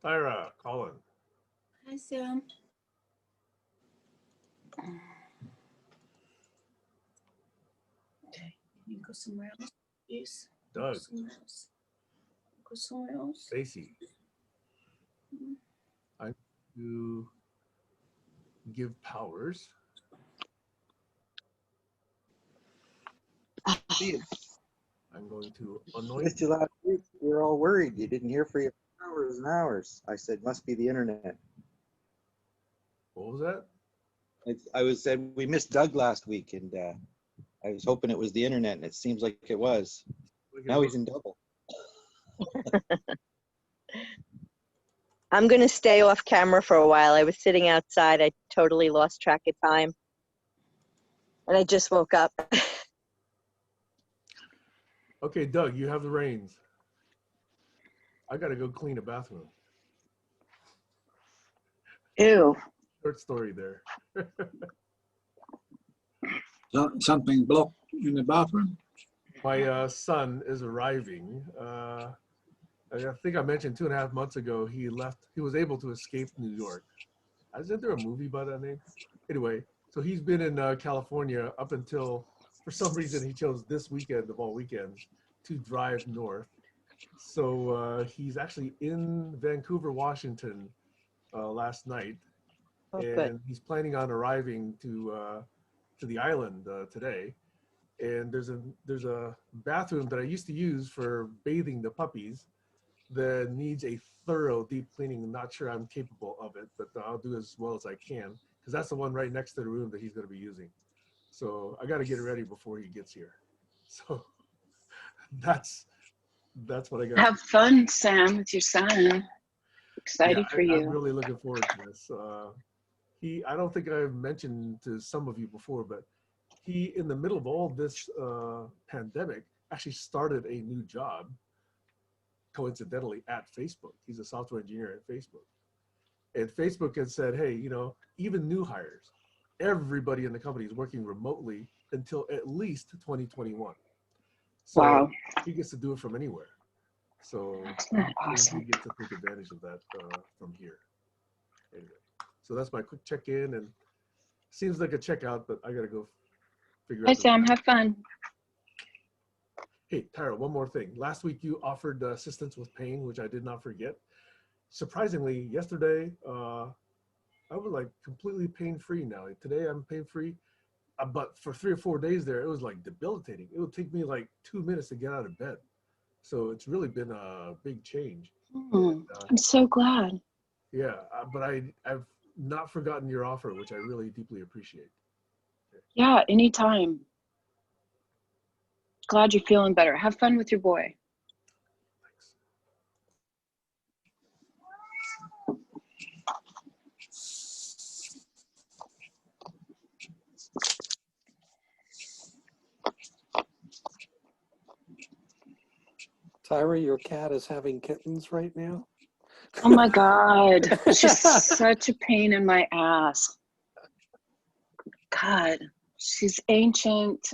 Tyra, Colin. Hi, Sam. Okay, you go somewhere else, please. Doug. Go somewhere else. Stacy. I to give powers. I'm going to anoint. Missed you last week. We were all worried. You didn't hear for you for hours and hours. I said, must be the internet. What was that? I was said we missed Doug last week, and I was hoping it was the internet, and it seems like it was. Now he's in double. I'm going to stay off camera for a while. I was sitting outside. I totally lost track of time. And I just woke up. Okay, Doug, you have the reins. I got to go clean a bathroom. Ew. Short story there. Something blocked in the bathroom? My son is arriving. I think I mentioned 2.5 months ago, he was able to escape New York. Isn't there a movie by that name? Anyway, so he's been in California up until, for some reason, he chose this weekend of all weekends to drive north. So he's actually in Vancouver, Washington last night. Oh, and good. he's planning on arriving to the island today. And there's a bathroom that I used to use for bathing the puppies that needs a thorough deep cleaning. I'm not sure I'm capable of it, but I'll do as well as I can, because that's the one right next to the room that he's going to be using. So I got to get it ready before he gets here. So that's what I got. Have fun, Sam, with your son. Excited for you. I'm really looking forward to this. I don't think I've mentioned to some of you before, but he, in the middle of all this pandemic, actually started a new job, coincidentally, at Facebook. He's a software engineer at Facebook. And Facebook had said, hey, even new hires, everybody in the company is working remotely until at least 2021. So wow. He gets to do it from anywhere. So awesome? We get to take advantage of that from here. Anyway, so that's my quick check-in, and seems like a checkout, but I gotta go figure out. Hi, Sam. Have fun. Hey, Tyra, one more thing. Last week you offered assistance with pain, which I did not forget. Surprisingly, yesterday I was like completely pain-free now. Today I'm pain-free, but for 3 or 4 days there, it was like debilitating. It would take me like 2 minutes to get out of bed. So it's really been a big change. And, I'm so glad. Yeah, but I've not forgotten your offer, which I really deeply appreciate. Yeah, anytime. Glad you're feeling better. Have fun with your boy. Thanks. Tyra, your cat is having kittens right now? Oh my God. She's such a pain in my ass. God, she's ancient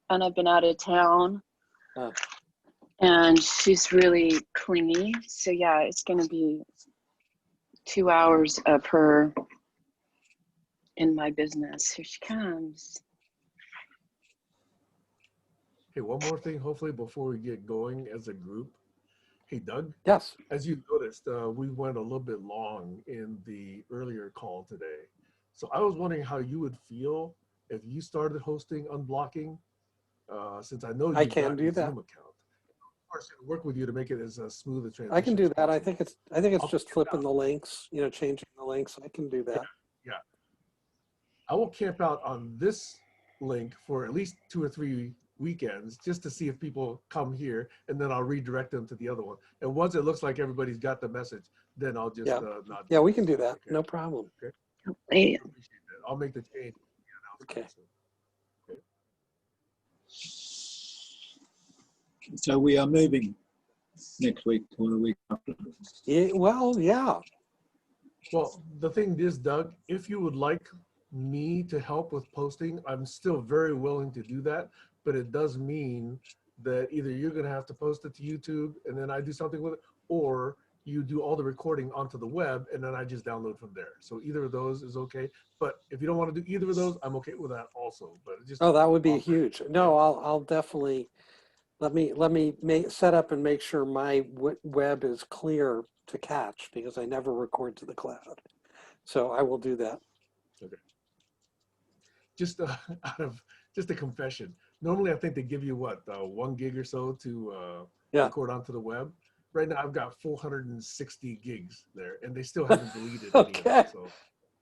and I've been out of town. And she's really clingy. So yeah, it's going to be 2 hours of her in my business. Here she comes. Hey, one more thing, hopefully, before we get going as a group. Hey, Doug. Yes. As you noticed, we went a little bit long in the earlier call today. So I was wondering how you would feel if you started hosting Unblocking, since I know you can do that. Zoom account. Of course, I'll work with you to make it as smooth a transition. I can do that. I think it's I'll just flipping the links, changing the links. I can do that. Yeah. I will camp out on this link for at least 2 or 3 weekends just to see if people come here, and then I'll redirect them to the other one. And once it looks like everybody's got the message, then I'll just not. Yeah, we can do that. Okay. No problem. Okay. Hey. I appreciate that. I'll make the change. Okay. Okay. So we are moving next week or the week after. Yeah, well, yeah. Well, the thing is, Doug, if you would like me to help with posting, I'm still very willing to do that, but it does mean that either you're going to have to post it to YouTube and then I do something with it, or you do all the recording onto the web, and then I just download from there. So either of those is okay. But if you don't want to do either of those, I'm okay with that also. But it just Oh, that would be huge. No, I'll definitely, let me set up and make sure my web is clear to catch, because I never record to the cloud. So I will do that. Okay. Just out of just a confession. Normally, I think they give you what 1 gig or so to record onto the web. Right now, I've got 460 gigs there, and they still haven't deleted any of it. So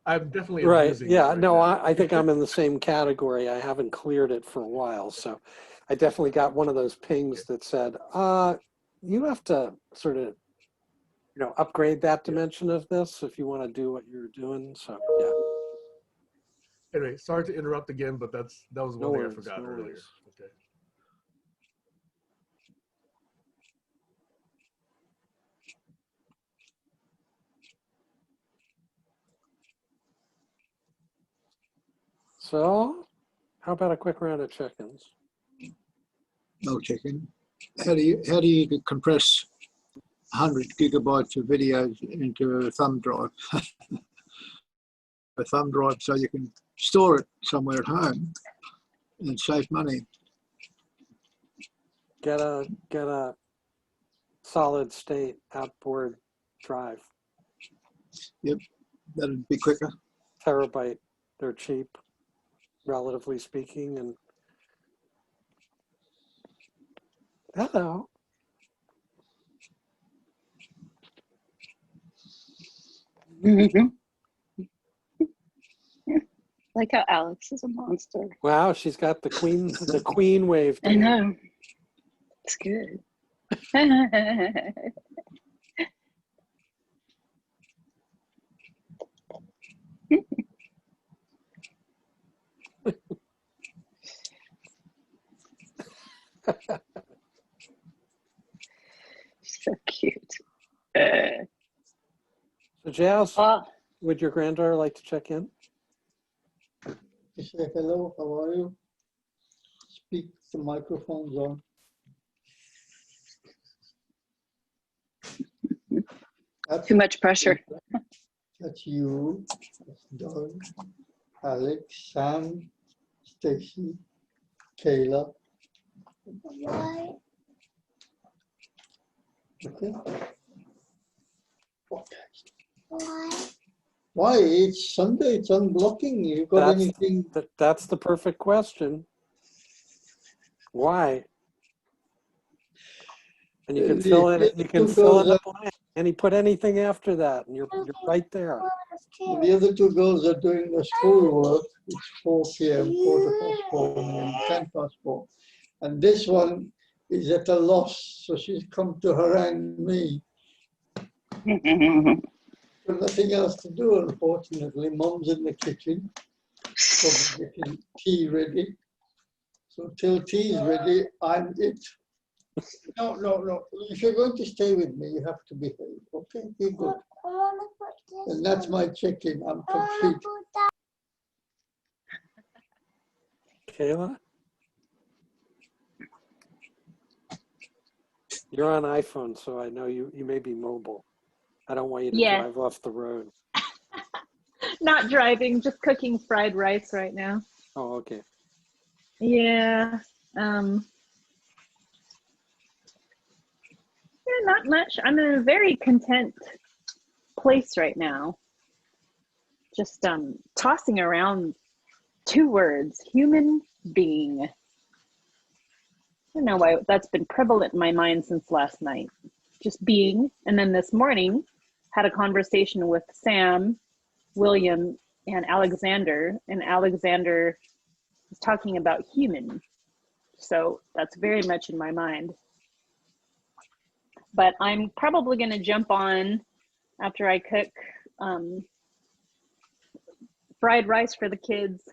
I'm definitely Right. abusing Yeah. it No, now. I think I'm in the same category. I haven't cleared it for a while. So I definitely got one of those pings that said, you have to sort of, upgrade that dimension of this if you want to do what you're doing. So yeah. Anyway, sorry to interrupt again, but that was one thing I forgot No earlier. worries. Okay. So how about a quick round of check-ins? No chicken. How do you compress 100 gigabytes of videos into a thumb drive? A thumb drive so you can store it somewhere at home and save money. Get a solid state outboard drive. Yep, that'd be quicker. Terabyte. They're cheap, relatively speaking. And hello. Like how Alex is a monster. Wow, she's got the queen wave. I know. It's good. So cute. So Jazz, would your granddaughter like to check in? You say hello, how are you? Speak, the microphone's on. Too much pressure. That's you, that's Doug, Alex, Sam, Stacy, Kayla. Why? Okay. Why? Why? It's Sunday, it's unblocking. You got anything? That's the perfect question. Why? And you can fill in the blank. And you put anything after that, and you're right there. The other two girls are doing the schoolwork. It's 4 p.m., 4:15, and 4:10. And this one is at a loss, so she's come to harangue me. Got nothing else to do, unfortunately. Mom's in the kitchen, probably getting tea ready. So till tea's ready, I'm it. No. If you're going to stay with me, you have to behave. Okay, be good. And that's my check-in. I'm complete. Kayla? You're on iPhone, so I know you may be mobile. I don't want you to drive off the road. Not driving, just cooking fried rice right now. Oh, okay. Yeah. Not much. I'm in a very content place right now. Just tossing around 2 words, human being. I don't know why that's been prevalent in my mind since last night. Just being. And then this morning, had a conversation with Sam, William, and Alexander. And Alexander was talking about human. So that's very much in my mind. But I'm probably going to jump on after I cook fried rice for the kids.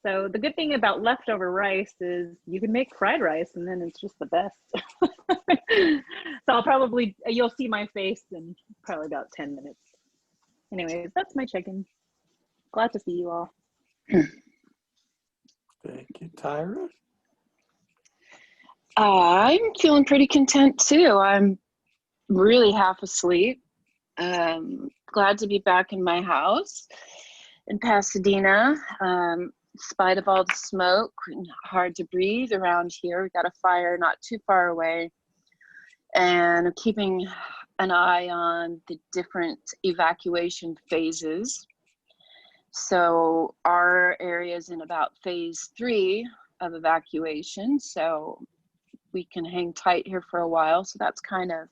So the good thing about leftover rice is you can make fried rice and then it's just the best. So you'll see my face in probably about 10 minutes. Anyways, that's my check-in. Glad to see you all. Thank you. Tyra? I'm feeling pretty content too. I'm really half asleep. Glad to be back in my house in Pasadena. In spite of all the smoke, hard to breathe around here. We got a fire not too far away, and I'm keeping an eye on the different evacuation phases. So our area is in about phase 3 of evacuation, so we can hang tight here for a while. So that's kind of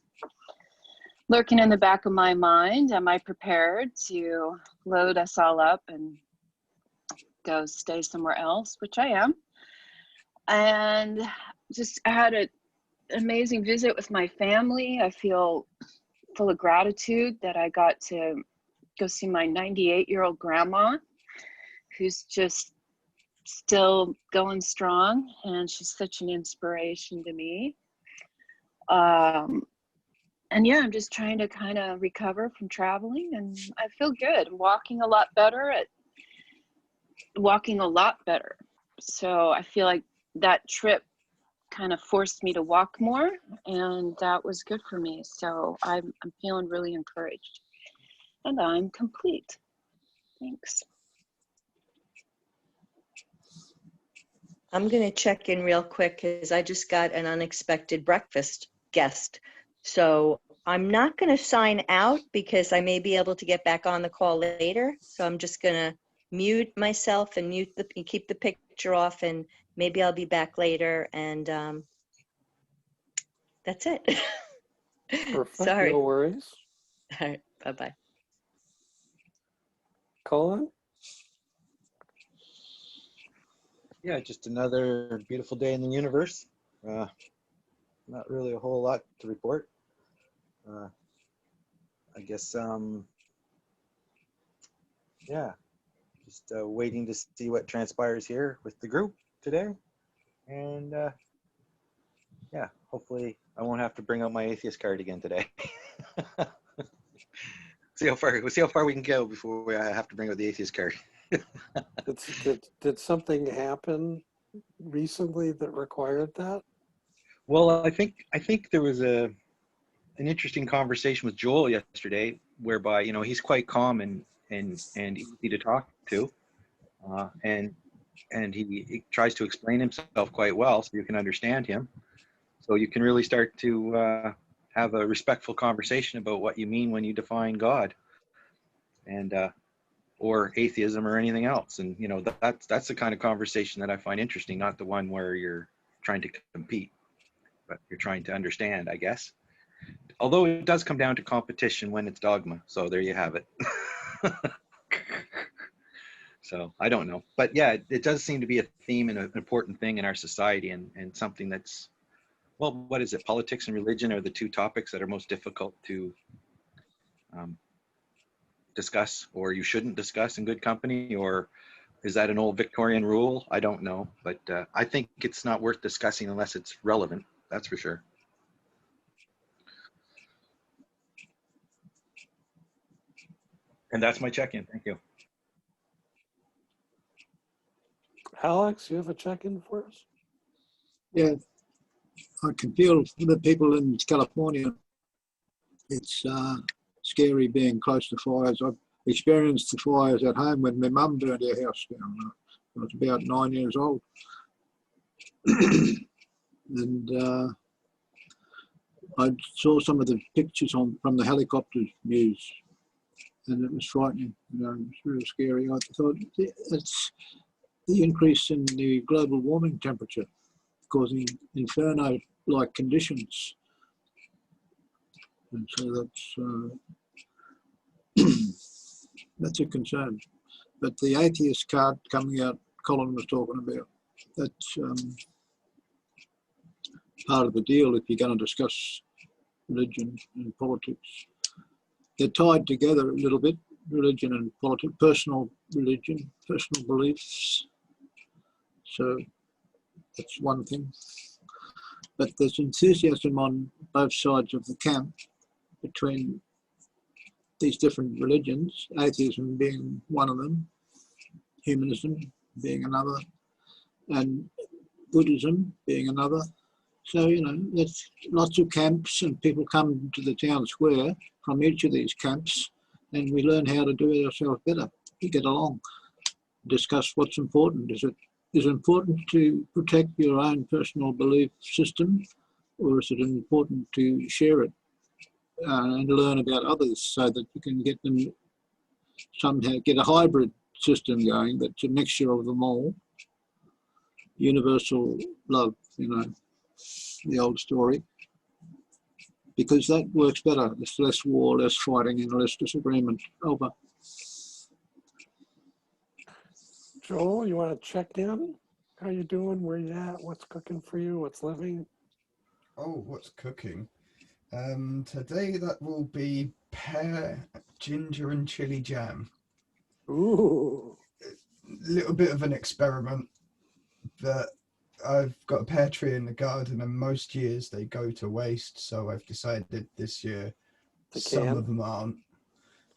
lurking in the back of my mind. Am I prepared to load us all up and go stay somewhere else, which I am. And just had an amazing visit with my family. I feel full of gratitude that I got to go see my 98-year-old grandma, who's just still going strong, and she's such an inspiration to me. And yeah, I'm just trying to kind of recover from traveling, and I feel good. I'm walking a lot better. So I feel like that trip kind of forced me to walk more, and that was good for me. So I'm feeling really encouraged, and I'm complete. Thanks. I'm going to check in real quick because I just got an unexpected breakfast guest. So I'm not going to sign out because I may be able to get back on the call later. So I'm just going to mute myself and keep the picture off, and maybe I'll be back later. And that's it. Perfect. Sorry. No worries. All right. Bye-bye. Colin? Yeah, just another beautiful day in the universe. Not really a whole lot to report. I guess, yeah, just waiting to see what transpires here with the group today. And yeah, hopefully I won't have to bring out my atheist card again today. We'll see how far we can go before I have to bring out the atheist card. Did something happen recently that required that? Well, I think there was an interesting conversation with Joel yesterday, whereby he's quite calm and easy to talk to, and he tries to explain himself quite well, so you can understand him. So you can really start to have a respectful conversation about what you mean when you define God, and or atheism or anything else. And that's the kind of conversation that I find interesting, not the one where you're trying to compete, but you're trying to understand, I guess. Although it does come down to competition when it's dogma. So there you have it. So I don't know. But yeah, it does seem to be a theme and an important thing in our society, and something that's, well, what is it? Politics and religion are the two topics that are most difficult to discuss, or you shouldn't discuss in good company, or is that an old Victorian rule? I don't know, but I think it's not worth discussing unless it's relevant. That's for sure. And that's my check-in. Thank you. Alex, you have a check-in for us? Yeah, I can feel the people in California. It's scary being close to fires. I've experienced the fires at home when my mum burned her house down. I was about 9 years old. And I saw some of the pictures from the helicopter views, and it was frightening. It was real scary. I thought it's the increase in the global warming temperature causing inferno-like conditions. And so that's a concern. But the atheist card coming out, Colin was talking about, that's part of the deal if you're going to discuss religion and politics. They're tied together a little bit, religion and politics, personal religion, personal beliefs. So that's one thing. But there's enthusiasm on both sides of the camp between these different religions, atheism being one of them, humanism being another, and Buddhism being another. So, you know, there's lots of camps and people come to the town square from each of these camps, and we learn how to do it ourselves better. We get along, discuss what's important. Is it important to protect your own personal belief system, or is it important to share it and learn about others so that you can get them somehow get a hybrid system going that's a mixture of them all? Universal love, you know, the old story, because that works better. There's less war, less fighting, and less disagreement. Over. Joel, you want to check in? How you doing? Where you at? What's cooking for you? What's living? Oh, what's cooking? Today that will be pear, ginger and chili jam. Ooh. A little bit of an experiment, but I've got a pear tree in the garden and most years they go to waste, so I've decided this year some of them aren't.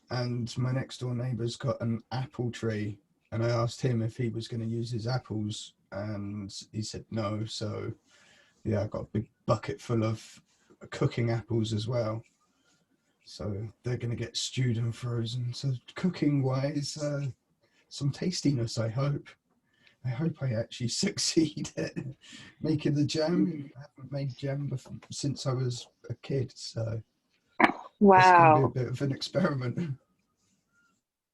And my next door neighbour's got an apple tree, and I asked him if he was going to use his apples, and he said no. So yeah, I've got a big bucket full of cooking apples as well. So they're going to get stewed and frozen. So cooking wise, some tastiness, I hope. I hope I actually succeed at making the jam. I haven't made jam before, since I was a kid, so Wow. It's going to be a bit of an experiment.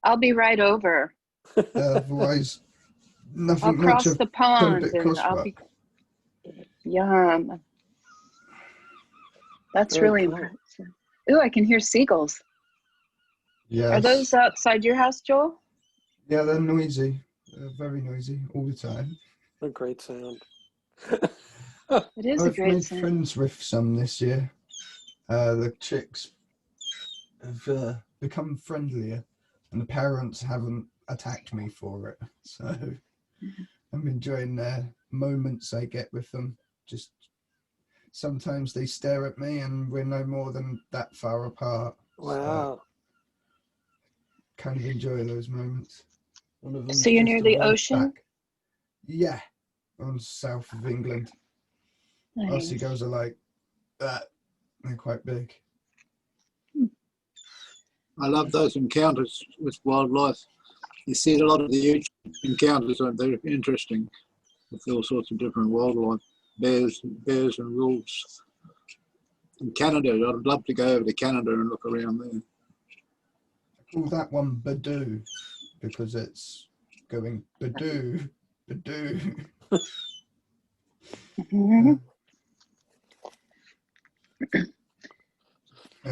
I'll be right over. Otherwise, nothing I'll much cross of the done a pond bit of and I'll be crosswork. yum. That's Very really cool. impressive. Ooh, I can hear seagulls. Yes. Are those outside your house, Joel? Yeah, they're noisy. They're very noisy all the time. A great sound. It is a I've great made sound. friends with some this year. The chicks have become friendlier, and the parents haven't attacked me for it. So I'm enjoying the moments I get with them. Just sometimes they stare at me, and we're no more than that far apart. Wow. So kind of enjoy those moments. One of them's So you're just near the arrived ocean? back. Yeah, on south of England. Nice. Seagulls are like that. They're quite big. I love those encounters with wildlife. You see a lot of the YouTube encounters, aren't they? Interesting, with all sorts of different wildlife, bears and wolves. In Canada, I'd love to go over to Canada and look around there. I call that one Badoo because it's going Badoo, Badoo.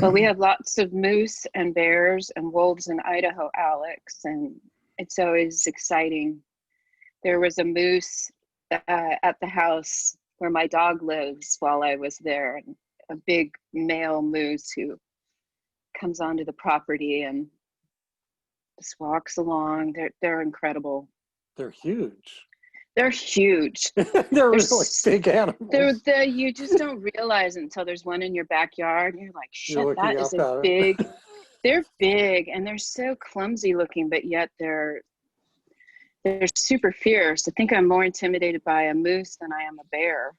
Well, we have lots of moose and bears and wolves in Idaho, Alex, and it's always exciting. There was a moose at the house where my dog lives while I was there, and a big male moose who comes onto the property and just walks along. They're incredible. They're huge. They're huge. They're really big animals. You just don't realize it until there's one in your backyard. And you're like, shit, that is a it. big. They're big and they're so clumsy looking, but yet they're super fierce. I think I'm more intimidated by a moose than I am a bear.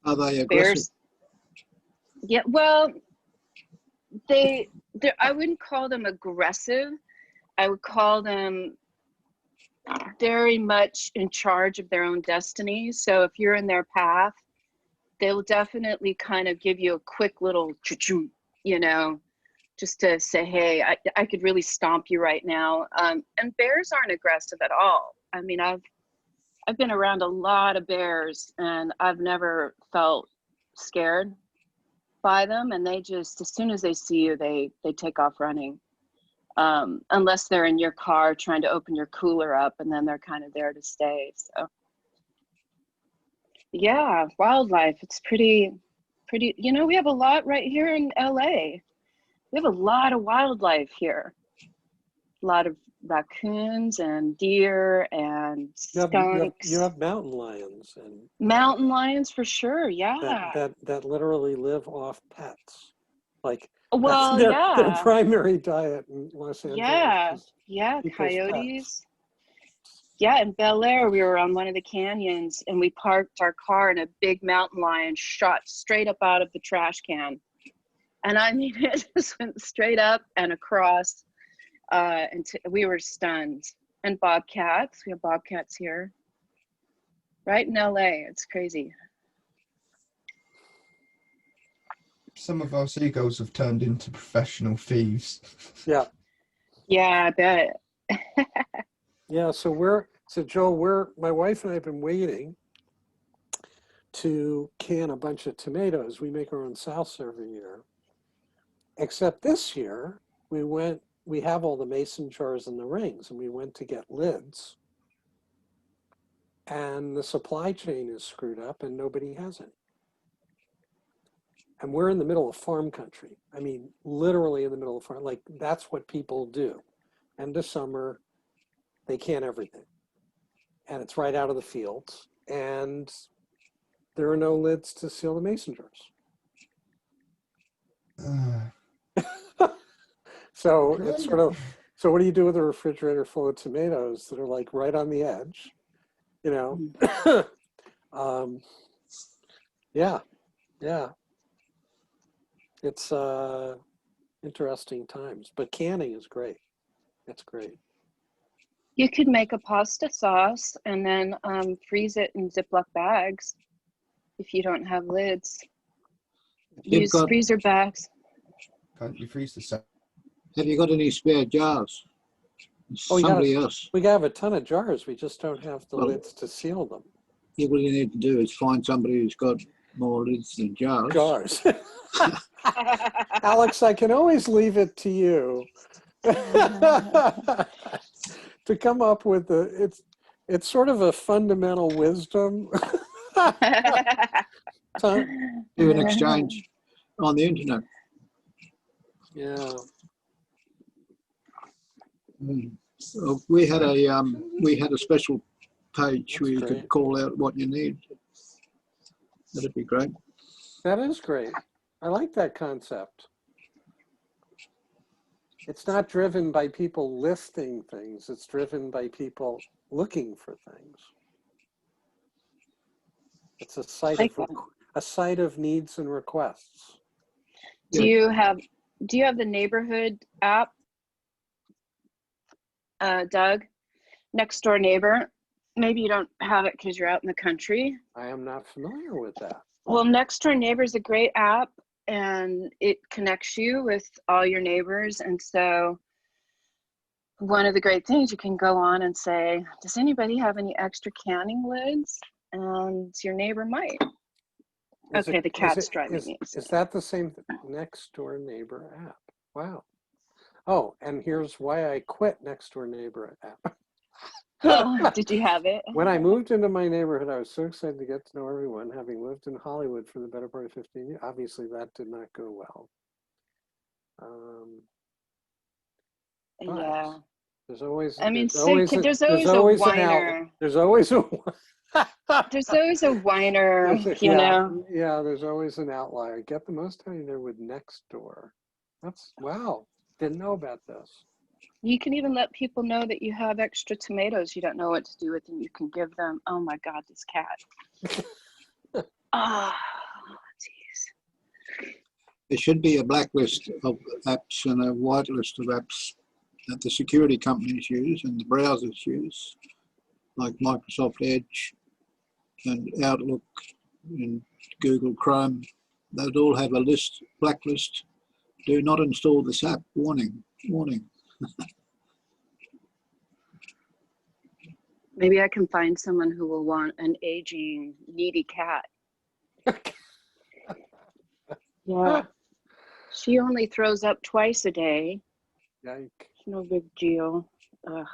Are they aggressive? Bears, yeah, well, I wouldn't call them aggressive. I would call them very much in charge of their own destiny. So if you're in their path, they'll definitely kind of give you a quick little, you know, just to say, hey, I could really stomp you right now. And bears aren't aggressive at all. I mean, I've been around a lot of bears and I've never felt scared by them. And they just, as soon as they see you, they take off running. Unless they're in your car trying to open your cooler up, and then they're kind of there to stay. So yeah, wildlife, it's pretty, you know, we have a lot right here in LA. We have a lot of wildlife here. A lot of raccoons and deer and skunks. You have mountain lions and mountain lions for sure. Yeah. That literally live off pets. Like, well, that's their primary diet in Los Angeles. Yeah, people's coyotes. pets. Yeah, in Bel Air, we were on one of the canyons and we parked our car and a big mountain lion shot straight up out of the trash can. And I mean, it just went straight up and across. We were stunned. And bobcats, we have bobcats here. Right in LA, it's crazy. Some of our seagulls have turned into professional thieves. Yeah. Yeah, I bet. Yeah. So Joel, my wife and I have been waiting to can a bunch of tomatoes. We make our own salsa every year. Except this year, we have all the mason jars and the rings, and we went to get lids. And the supply chain is screwed up and nobody has any. And we're in the middle of farm country. I mean, literally in the middle of farm. Like, that's what people do. End of summer, they can everything. And it's right out of the fields. And there are no lids to seal the mason jars. So it's sort of, so what do you do with a refrigerator full of tomatoes that are like right on the edge? You know? Yeah. It's interesting times, but canning is great. It's great. You could make a pasta sauce and then freeze it in Ziploc bags if you don't have lids. Use freezer bags. Can't you freeze the set? Have you got any spare jars? Oh, Somebody else. We have a ton of jars. We just don't have the lids to seal them. Yeah, what you need to do is find somebody who's got more lids than jars. Jars. Alex, I can always leave it to you to come up with it's sort of a fundamental wisdom. Do an exchange on the internet. Yeah. So we had a special page where you could call out what you need. That'd be great. That is great. I like that concept. It's not driven by people listing things. It's driven by people looking for things. It's a site of needs and requests. Do you have the neighborhood app, Doug? Next door neighbor. Maybe you don't have it because you're out in the country. I am not familiar with that. Well, Next Door Neighbor is a great app, and it connects you with all your neighbors. And so one of the great things, you can go on and say, does anybody have any extra canning lids? And your neighbor might. Okay, the cat's driving me. Is that the same Next Door Neighbor app? Wow. Oh, and here's why I quit Next Door Neighbor app. Oh, did you have it? When I moved into my neighborhood, I was so excited to get to know everyone, having lived in Hollywood for the better part of 15 years. Obviously, that did not go well. Yeah. There's always. I mean, there's always a whiner. There's always a. There's always a whiner, you know. Yeah, there's always an outlier. Get the most out of there with Nextdoor. That's wow. Didn't know about this. You can even let people know that you have extra tomatoes you don't know what to do with, and you can give them. Oh my God, this cat. Ah, jeez. There should be a blacklist of apps and a whitelist of apps that the security companies use and the browsers use, like Microsoft Edge and Outlook and Google Chrome. They'd all have a blacklist. Do not install this app. Warning. Maybe I can find someone who will want an aging, needy cat. Yeah. She only throws up twice a day. Yike. No big deal. Ugh.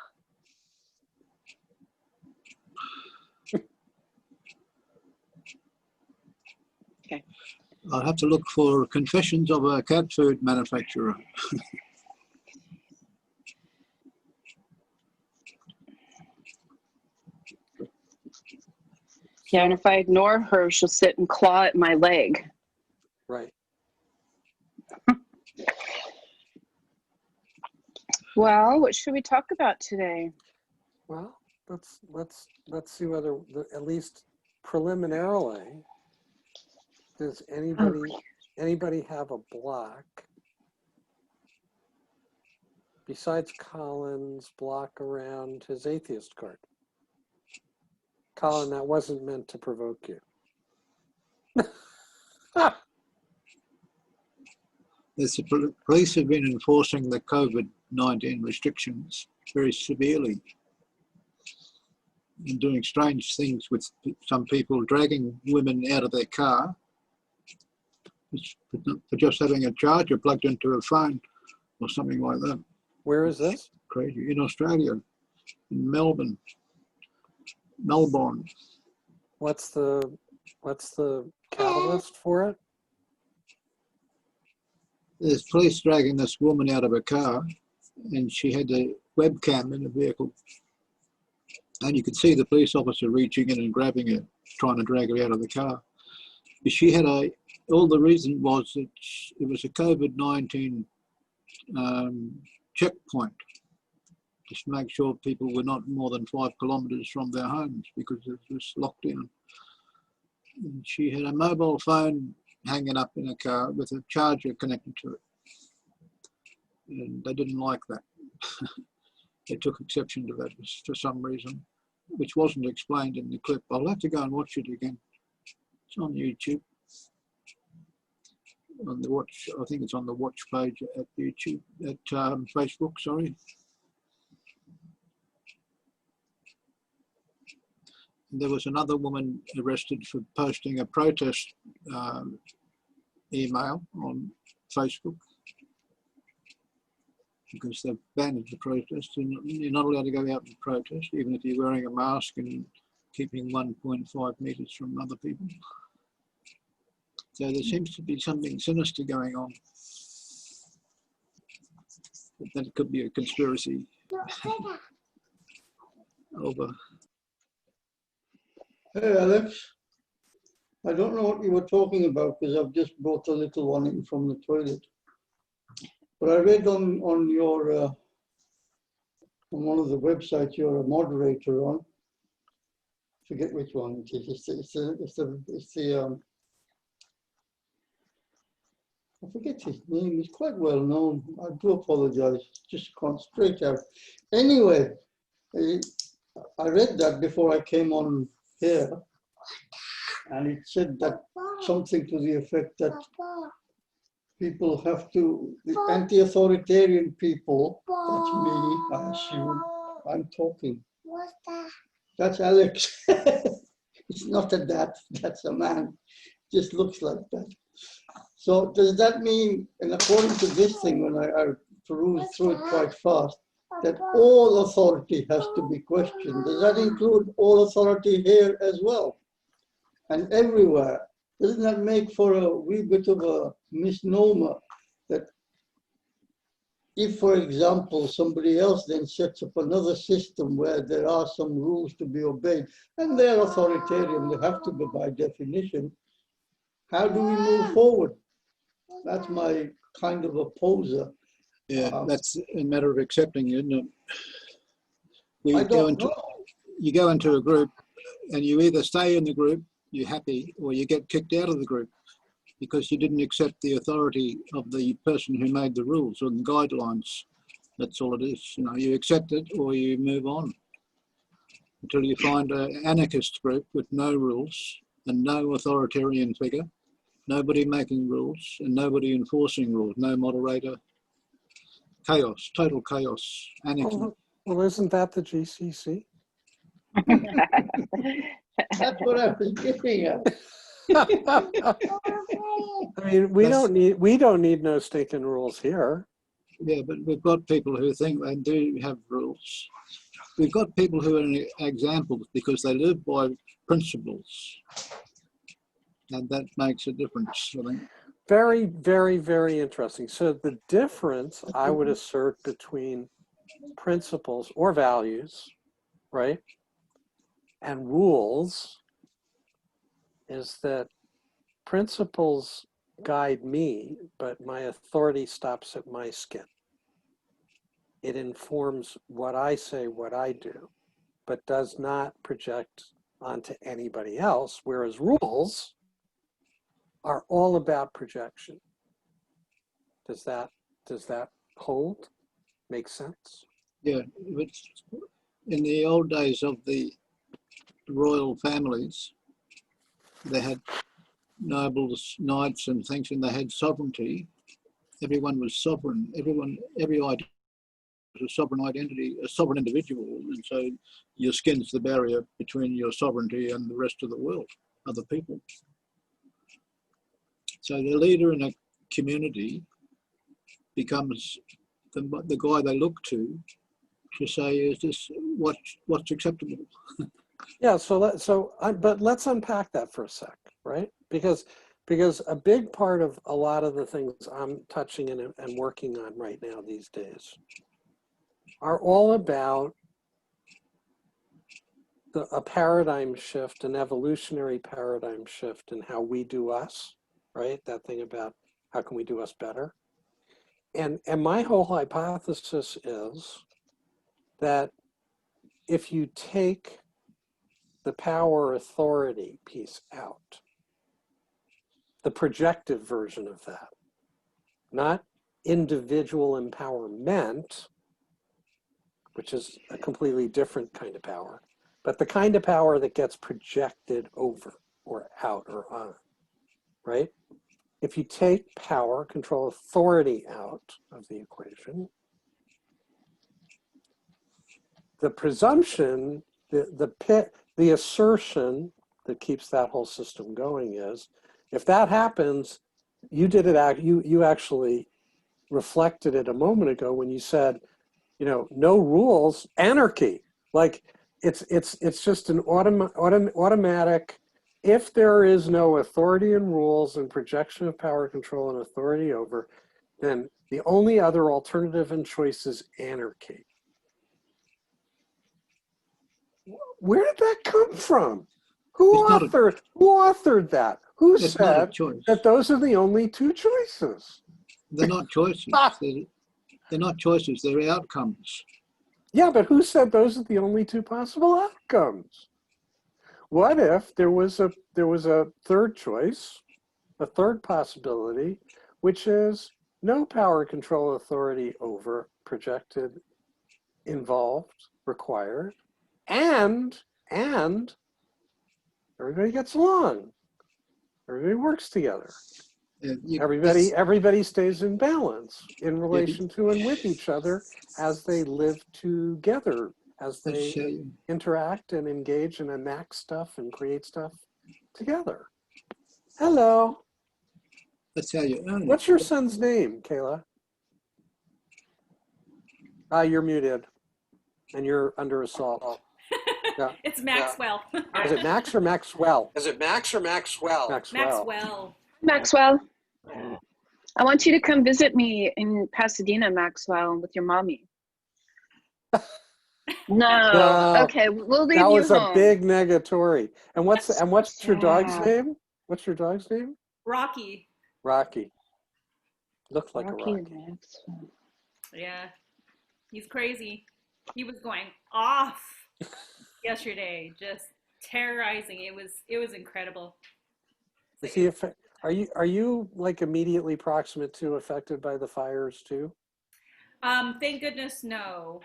Okay. I'll have to look for confessions of a cat food manufacturer. Yeah, and if I ignore her, she'll sit and claw at my leg. Right. Well, what should we talk about today? Well, let's see whether at least preliminarily, does Oh, anybody have a block besides Colin's block around his atheist card? Colin, that wasn't meant to provoke you. The police have been enforcing the COVID-19 restrictions very severely and doing strange things with some people dragging women out of their car for just having a charger plugged into a phone or something like that. Where is this? Crazy. In Australia, in Melbourne. What's the catalyst for it? There's police dragging this woman out of a car, and she had a webcam in the vehicle. And you could see the police officer reaching in and grabbing her, trying to drag her out of the car. But she had all the reason was that it was a COVID-19 checkpoint, just to make sure people were not more than 5 kilometres from their homes because it was lockdown. And she had a mobile phone hanging up in a car with a charger connected to it. And they didn't like that. They took exception to that for some reason, which wasn't explained in the clip. I'll have to go and watch it again. It's on YouTube. On the watch, I think it's on the watch page at YouTube, at Facebook, sorry. There was another woman arrested for posting a protest email on Facebook because they've banned the protest. You're not allowed to go out and protest, even if you're wearing a mask and keeping 1.5 metres from other people. So there seems to be something sinister going on. That could be a conspiracy over. Hey, Alex. I don't know what you were talking about because I've just brought a little one in from the toilet. But I read on your on one of the websites you're a moderator on. Forget which one it is. It's the I forget his name. He's quite well known. I do apologize. Just can't straight out. Anyway, I read that before I came on here, and it said that something to the effect that people have to, the anti-authoritarian people, that's me, I assume, I'm talking. What's that? That's Alex. It's not a that, that's a man. Just looks like that. So does that mean, and according to this thing, when I perused through it quite fast, that all authority has to be questioned? Does that include all authority here as well? And everywhere? Doesn't that make for a wee bit of a misnomer that if, for example, somebody else then sets up another system where there are some rules to be obeyed, and they're authoritarian, they have to be by definition, how do we move forward? That's my kind of a poser. Yeah, that's a matter of accepting, isn't it? I don't know. You go into a group and you either stay in the group, you're happy, or you get kicked out of the group because you didn't accept the authority of the person who made the rules or the guidelines. That's all it is. You know, you accept it or you move on until you find an anarchist group with no rules and no authoritarian figure, nobody making rules and nobody enforcing rules, no moderator. Chaos, total chaos, anarchy. Well, isn't that the GCC? That's what I was getting at. I mean, we don't need no stinking rules here. Yeah, but we've got people who think they do have rules. We've got people who are examples because they live by principles. And that makes a difference, I think. Very, very, very interesting. So the difference, I would assert, between principles or values, right, and rules is that principles guide me, but my authority stops at my skin. It informs what I say, what I do. but does not project onto anybody else, whereas rules are all about projection. Does that hold? Make sense? Yeah, it's in the old days of the royal families, they had nobles, knights and things, and they had sovereignty. Everyone was sovereign. Every idea was a sovereign identity, a sovereign individual. And so your skin's the barrier between your sovereignty and the rest of the world, other people. So the leader in a community becomes the guy they look to say, is this what's acceptable? Yeah. But let's unpack that for a sec, right? Because a big part of a lot of the things I'm touching and working on right now these days are all about a paradigm shift, an evolutionary paradigm shift in how we do us, right? That thing about how can we do us better? And my whole hypothesis is that if you take the power authority piece out, the projective version of that, not individual empowerment, which is a completely different kind of power, but the kind of power that gets projected over or out or on, right? If you take power, control, authority out of the equation, the presumption, the assertion that keeps that whole system going is, if that happens, you actually reflected it a moment ago when you said, no rules, anarchy. Like it's just an automatic. If there is no authority and rules and projection of power, control, and authority over, then the only other alternative and choice is anarchy. Where did that come from? Who authored that? Who said that those are the only two choices? They're not choices. They're not choices. They're outcomes. Yeah, but who said those are the only two possible outcomes? What if there was a third choice, a third possibility, which is no power, control, authority over, projected, involved, required, and everybody gets along. Everybody works together. Everybody stays in balance in relation to and with each other as they live together, as they interact and engage and enact stuff and create stuff together. Hello. That's how you earn it. What's your son's name, Kayla? You're muted, and you're under assault. Yeah. It's Maxwell. Yeah. Is it Max or Maxwell? Maxwell, I want you to come visit me in Pasadena, Maxwell, with your mommy. No. Okay, we'll leave you home. That was a big negatory. And what's your dog's name? What's your dog's name? Rocky. Rocky. Looks like Rocky a Rocky. Yeah, he's crazy. He was going off yesterday, just terrorizing. It was incredible. Is he are you like immediately proximate to affected by the fires too? Thank goodness no.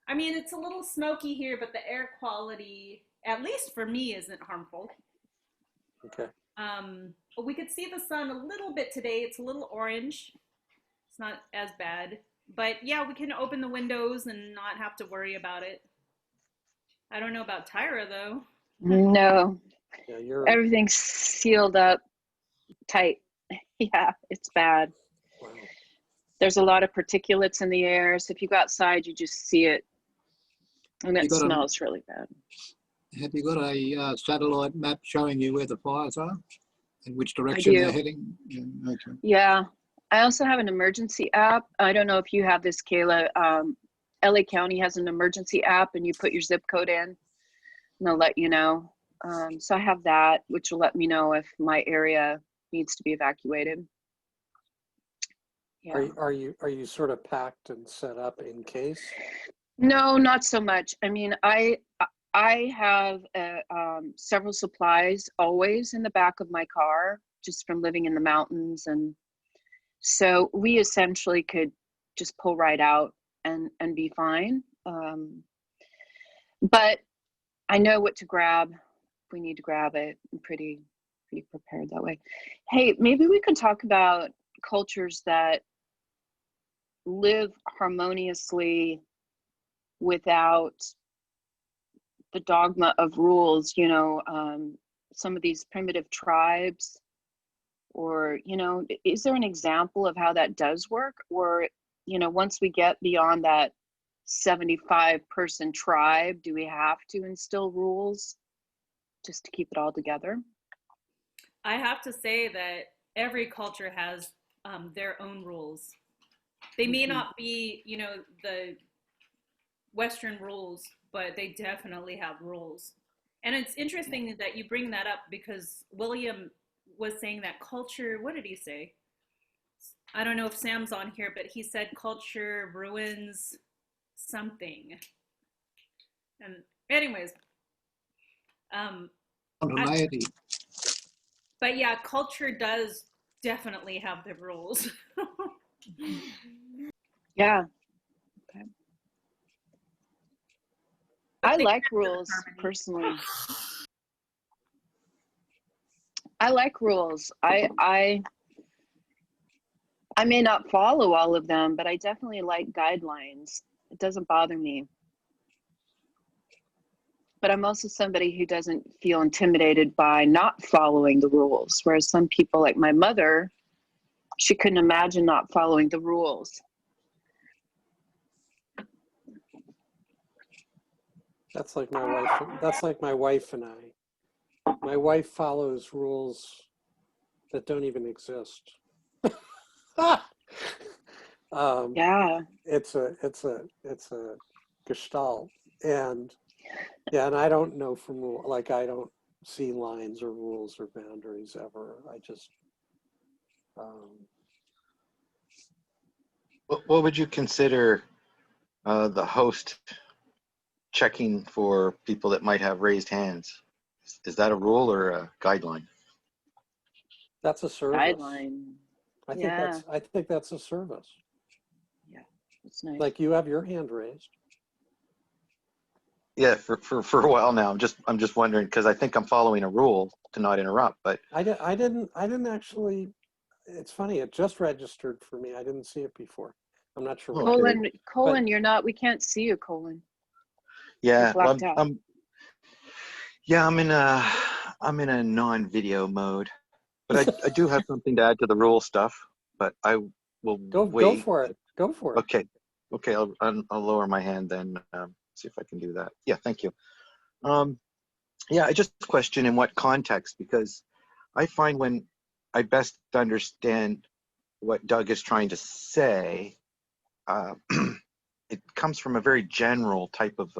I mean, it's a little smoky here, but the air quality, at least for me, isn't harmful. Okay. We could see the sun a little bit today. It's a little orange. It's not as bad. But yeah, we can open the windows and not have to worry about it. I don't know about Tyra, though. No. Yeah, everything's sealed up tight. Yeah, it's bad. Wow. There's a lot of particulates in the air, so if you go outside, you just see it. And it smells really bad. Have you got a satellite map showing you where the fires are and which direction they're heading? Yeah, okay. Yeah. I also have an emergency app. I don't know if you have this, Kayla. LA County has an emergency app, and you put your zip code in, and they'll let you know. So I have that, which will let me know if my area needs to be evacuated. Yeah. Are you sort of packed and set up in case? No, not so much. I mean, I have several supplies always in the back of my car, just from living in the mountains. And so we essentially could just pull right out and be fine. But I know what to grab. If we need to grab it. I'm pretty prepared that way. Hey, maybe we could talk about cultures that live harmoniously without the dogma of rules, some of these primitive tribes, or, is there an example of how that does work? Or, once we get beyond that 75-person tribe, do we have to instill rules just to keep it all together? I have to say that every culture has their own rules. They may not be, the Western rules, but they definitely have rules. And it's interesting that you bring that up, because William was saying that culture, what did he say? I don't know if Sam's on here, but he said culture ruins something. And anyways, but yeah, culture does definitely have the rules. Yeah. Okay. I like rules personally. I like rules. I may not follow all of them, but I definitely like guidelines. It doesn't bother me. But I'm also somebody who doesn't feel intimidated by not following the rules. Whereas some people, like my mother, she couldn't imagine not following the rules. That's like my wife. That's like my wife and I. My wife follows rules that don't even exist. Yeah. It's a gestalt, and yeah, and I don't know from rule, like I don't see lines or rules or boundaries ever. I just What would you consider the host checking for people that might have raised hands? Is that a rule or a guideline? That's a service. Guideline. I think that's a service. Yeah, that's nice. Like you have your hand raised. Yeah, for a while now. I'm just wondering, because I think I'm following a rule to not interrupt. But I didn't actually. It's funny. It just registered for me. I didn't see it before. I'm not sure. Colin, you're not. We can't see you, Colin. Yeah, you're blocked out. I'm in a non-video mode, but I do have something to add to the rule stuff. But I will go for it. Go for it. Okay. I'll lower my hand then. See if I can do that. Yeah, thank you. Yeah, I just question in what context, because I find when I best understand what Doug is trying to say, it comes from a very general type of,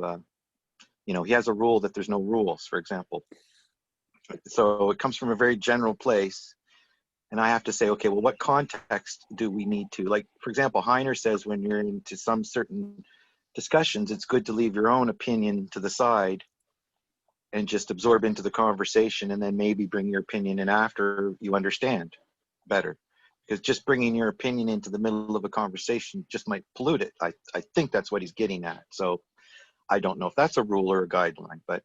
he has a rule that there's no rules, for example. So it comes from a very general place. And I have to say, okay, well, what context do we need to? Like, for example, Heiner says when you're into some certain discussions, it's good to leave your own opinion to the side and just absorb into the conversation, and then maybe bring your opinion in after you understand better. Because just bringing your opinion into the middle of a conversation just might pollute it. I think that's what he's getting at. So I don't know if that's a rule or a guideline, but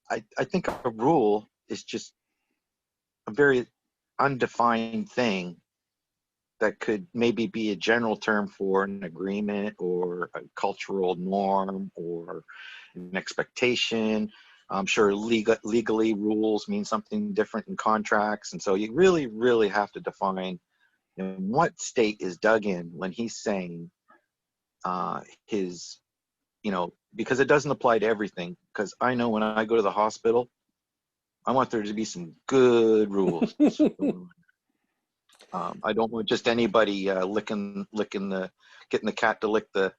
I think a rule is just a very undefined thing that could maybe be a general term for an agreement or a cultural norm or an expectation. I'm sure legally rules mean something different in contracts. And so you really, really have to define what state is Doug in when he's saying his, because it doesn't apply to everything. Because I know when I go to the hospital, I want there to be some good rules. I don't want just anybody getting the cat to lick the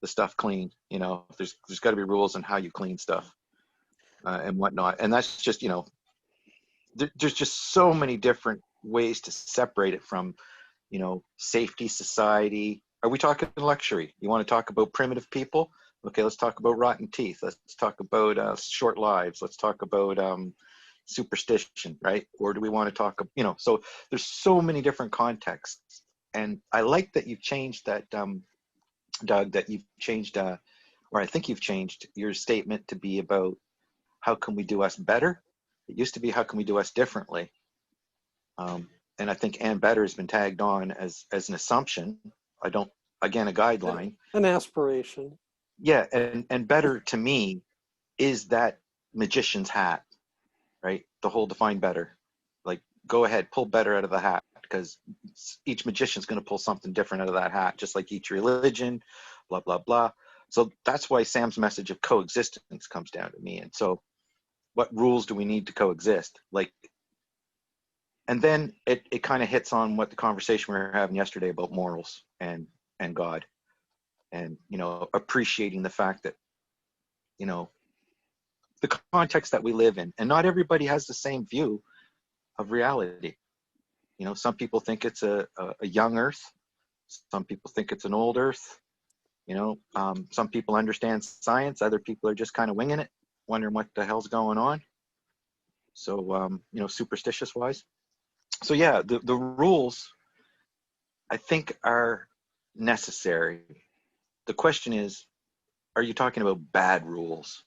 stuff clean. There's got to be rules on how you clean stuff and whatnot. And that's just, there's just so many different ways to separate it from, safety, society. Are we talking luxury? You want to talk about primitive people? Okay, let's talk about rotten teeth. Let's talk about short lives. Let's talk about superstition, right? Or do we want to talk, so there's so many different contexts. And I like that you've changed that, Doug, that you've changed, or I think you've changed your statement to be about how can we do us better? It used to be how can we do us differently? And I think and better has been tagged on as an assumption. Again, a guideline. An aspiration. Yeah, and better to me is that magician's hat, right? The whole define better. Like, go ahead, pull better out of the hat, because each magician's going to pull something different out of that hat, just like each religion, blah, blah, blah. So that's why Sam's message of coexistence comes down to me. And so what rules do we need to coexist? Like, and then it kind of hits on what the conversation we were having yesterday about morals and God, and, appreciating the fact that, the context that we live in, and not everybody has the same view of reality. Some people think it's a young earth. Some people think it's an old earth. Some people understand science. Other people are just kind of winging it, wondering what the hell's going on. So, superstitious wise. So yeah, the rules, I think, are necessary. The question is, are you talking about bad rules?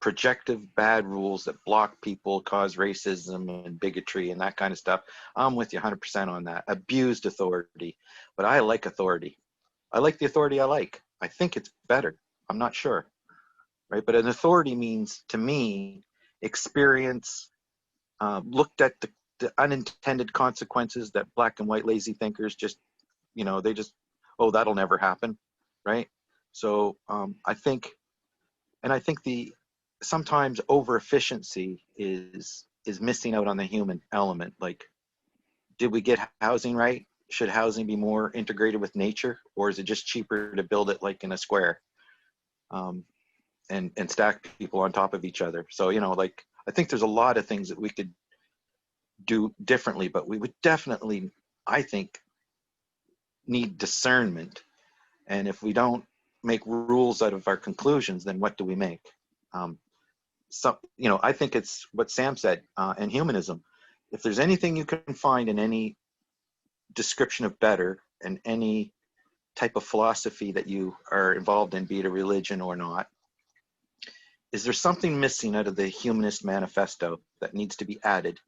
Projective bad rules that block people, cause racism and bigotry and that kind of stuff? I'm with you 100% on that. Abused authority. But I like authority. I like the authority I like. I think it's better. I'm not sure. Right? But an authority means, to me, experience, looked at the unintended consequences that black and white lazy thinkers just, they just, oh, that'll never happen. Right? So I think the sometimes over efficiency is missing out on the human element. Like, did we get housing right? Should housing be more integrated with nature, or is it just cheaper to build it like in a square, and stack people on top of each other? So, like, I think there's a lot of things that we could do differently, but we would definitely, I think, need discernment. And if we don't make rules out of our conclusions, then what do we make? So, I think it's what Sam said, and humanism. If there's anything you can find in any description of better and any type of philosophy that you are involved in, be it a religion or not, is there something missing out of the humanist manifesto that needs to be added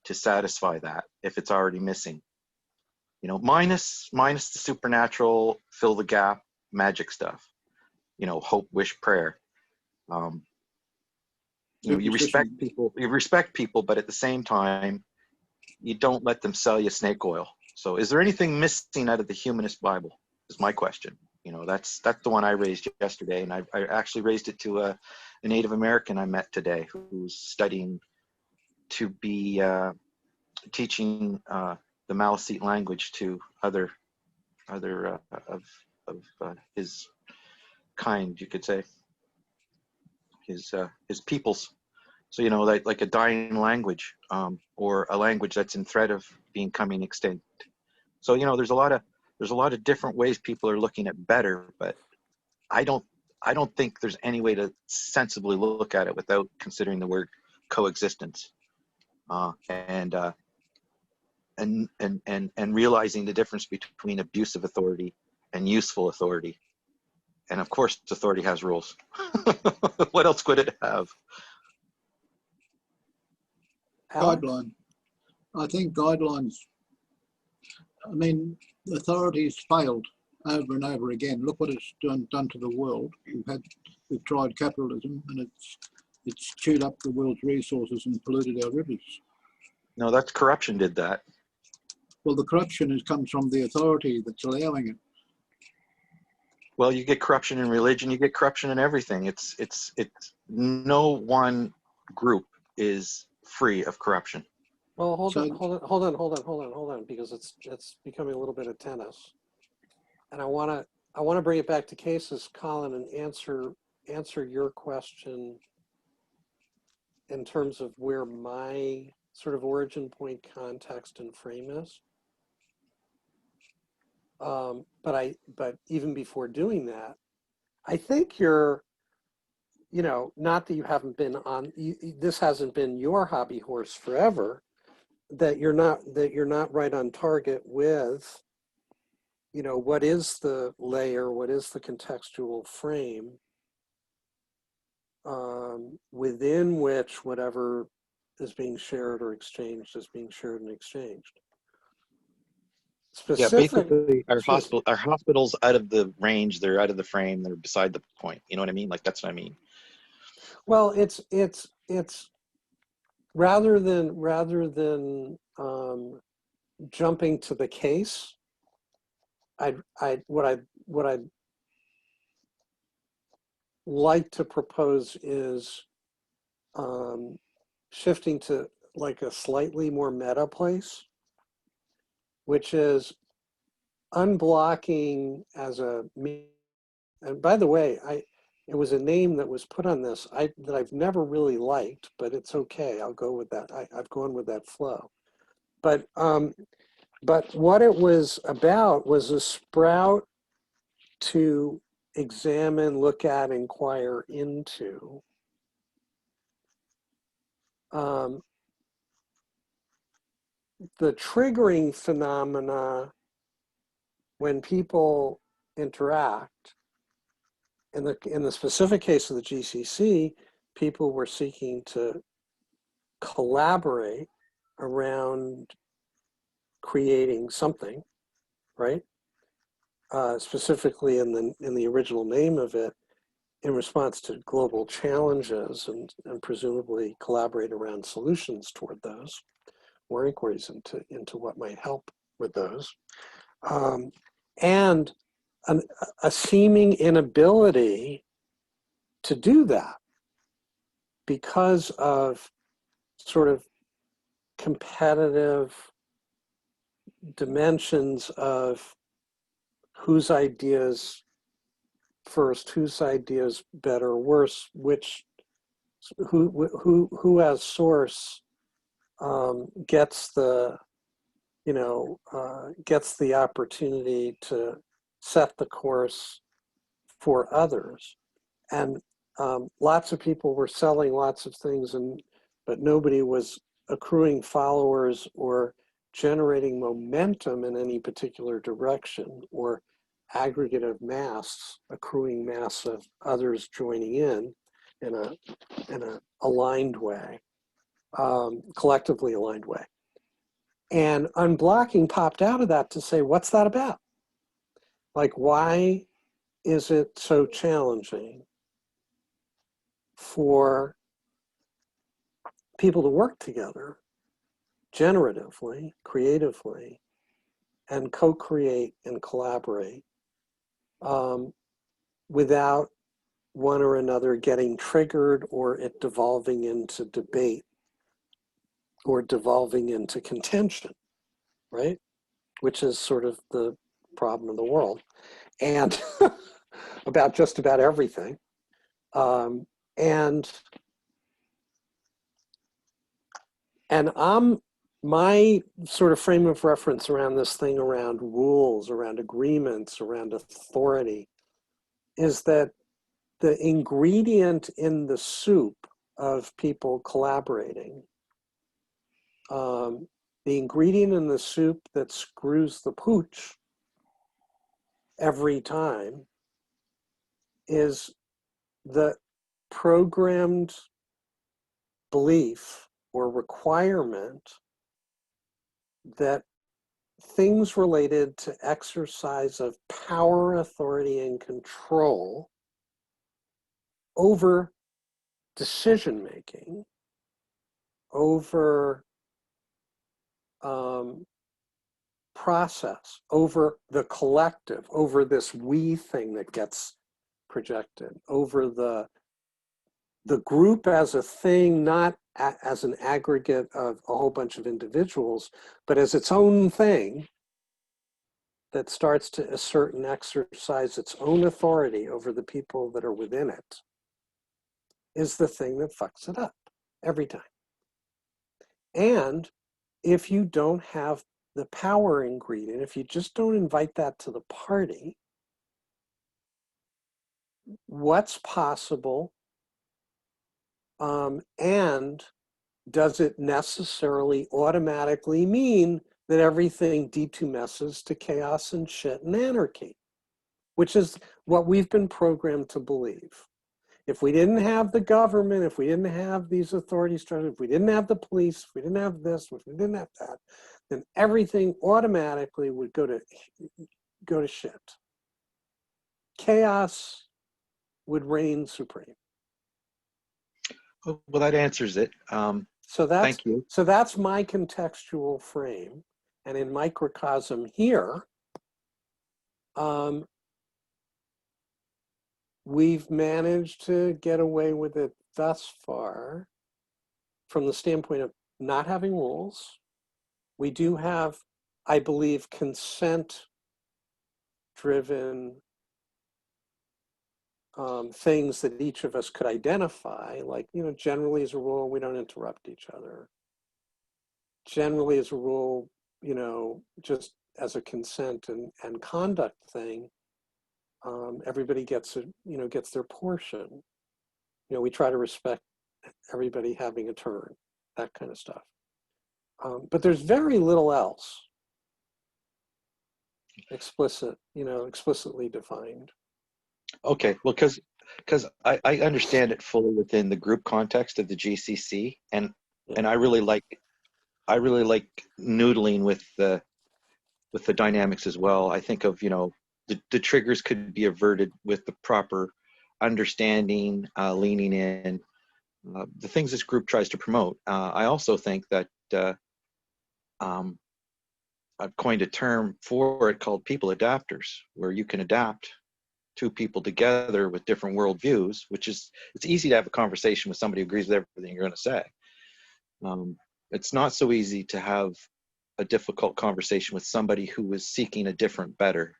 to satisfy that, if it's already missing? Minus the supernatural, fill the gap, magic stuff. Hope, wish, prayer. You respect people, but at the same time, you don't let them sell you snake oil. So is there anything missing out of the humanist Bible, is my question. That's the one I raised yesterday, and I actually raised it to a Native American I met today, who's studying to be teaching the Maliseet language to other of his kind, you could say, his peoples. So, like a dying language, or a language that's in threat of becoming extinct. So, there's a lot of different ways people are looking at better, but I don't think there's any way to sensibly look at it without considering the word coexistence, and realizing the difference between abusive authority and useful authority. And of course, authority has rules. What else could it have? Guideline. I think guidelines, authorities failed over and over again. Look what it's done to the world. We've tried capitalism, and it's chewed up the world's resources and polluted our rivers. No, that's corruption did that. Well, the corruption comes from the authority that's allowing it. Well, you get corruption in religion, you get corruption in everything. It's no one group is free of corruption. Well, hold on, because it's becoming a little bit of tennis, and I want to bring it back to cases, Colin, and answer your question in terms of where my sort of origin point, context, and frame is. But even before doing that, I think you're, not that you haven't been on, this hasn't been your hobby horse forever, that you're not right on target with, what is the layer, what is the contextual frame within which whatever is being shared or exchanged is being shared and exchanged. Yeah, basically our hospitals out of the range, they're out of the frame, they're beside the point. You know what I mean? Like that's what I mean. Well, it's rather than jumping to the case, what I'd like to propose is shifting to like a slightly more meta place, which is unblocking as a, and by the way, it was a name that was put on this that I've never really liked, but it's okay. I'll go with that. I've gone with that flow. But what it was about was a sprout to examine, look at, inquire into the triggering phenomena when people interact. In the specific case of the GCC, people were seeking to collaborate around creating something, right? Specifically in the original name of it, in response to global challenges and presumably collaborate around solutions toward those, or inquiries into what might help with those. And a seeming inability to do that because of sort of competitive dimensions of whose ideas first, whose ideas better, worse, who as source gets the opportunity to set the course for others. And lots of people were selling lots of things, but nobody was accruing followers or generating momentum in any particular direction, or aggregative mass, accruing mass of others joining in a aligned way, collectively aligned way. And unblocking popped out of that to say, what's that about? Like, why is it so challenging for people to work together generatively, creatively, and co-create and collaborate without one or another getting triggered or it devolving into debate or devolving into contention, right? Which is sort of the problem of the world, and about just about everything. And my sort of frame of reference around this thing, around rules, around agreements, around authority, is that the ingredient in the soup of people collaborating, the ingredient in the soup that screws the pooch every time, is the programmed belief or requirement that things related to exercise of power, authority, and control over decision-making, over process, over the collective, over this we thing that gets projected, over the group as a thing, not as an aggregate of a whole bunch of individuals, but as its own thing that starts to assert and exercise its own authority over the people that are within it, is the thing that fucks it up every time. And if you don't have the power ingredient, if you just don't invite that to the party, what's possible, and does it necessarily automatically mean that everything detumesces to chaos and shit and anarchy, which is what we've been programmed to believe. If we didn't have the government, if we didn't have these authority structures, if we didn't have the police, if we didn't have this, if we didn't have that, then everything automatically would go to shit. Chaos would reign supreme. Well, that answers it. Thank you. So that's my contextual frame. And in microcosm here, we've managed to get away with it thus far from the standpoint of not having rules. We do have, I believe, consent-driven things that each of us could identify, like, generally as a rule, we don't interrupt each other. Generally as a rule, just as a consent and conduct thing, everybody gets their portion. We try to respect everybody having a turn, that kind of stuff. But there's very little else explicitly defined. Okay, well, because I understand it fully within the group context of the GCC, and I really like noodling with the dynamics as well. I think of the triggers could be averted with the proper understanding, leaning in, the things this group tries to promote. I also think that I've coined a term for it called people adapters, where you can adapt two people together with different worldviews, it's easy to have a conversation with somebody who agrees with everything you're going to say. It's not so easy to have a difficult conversation with somebody who is seeking a different better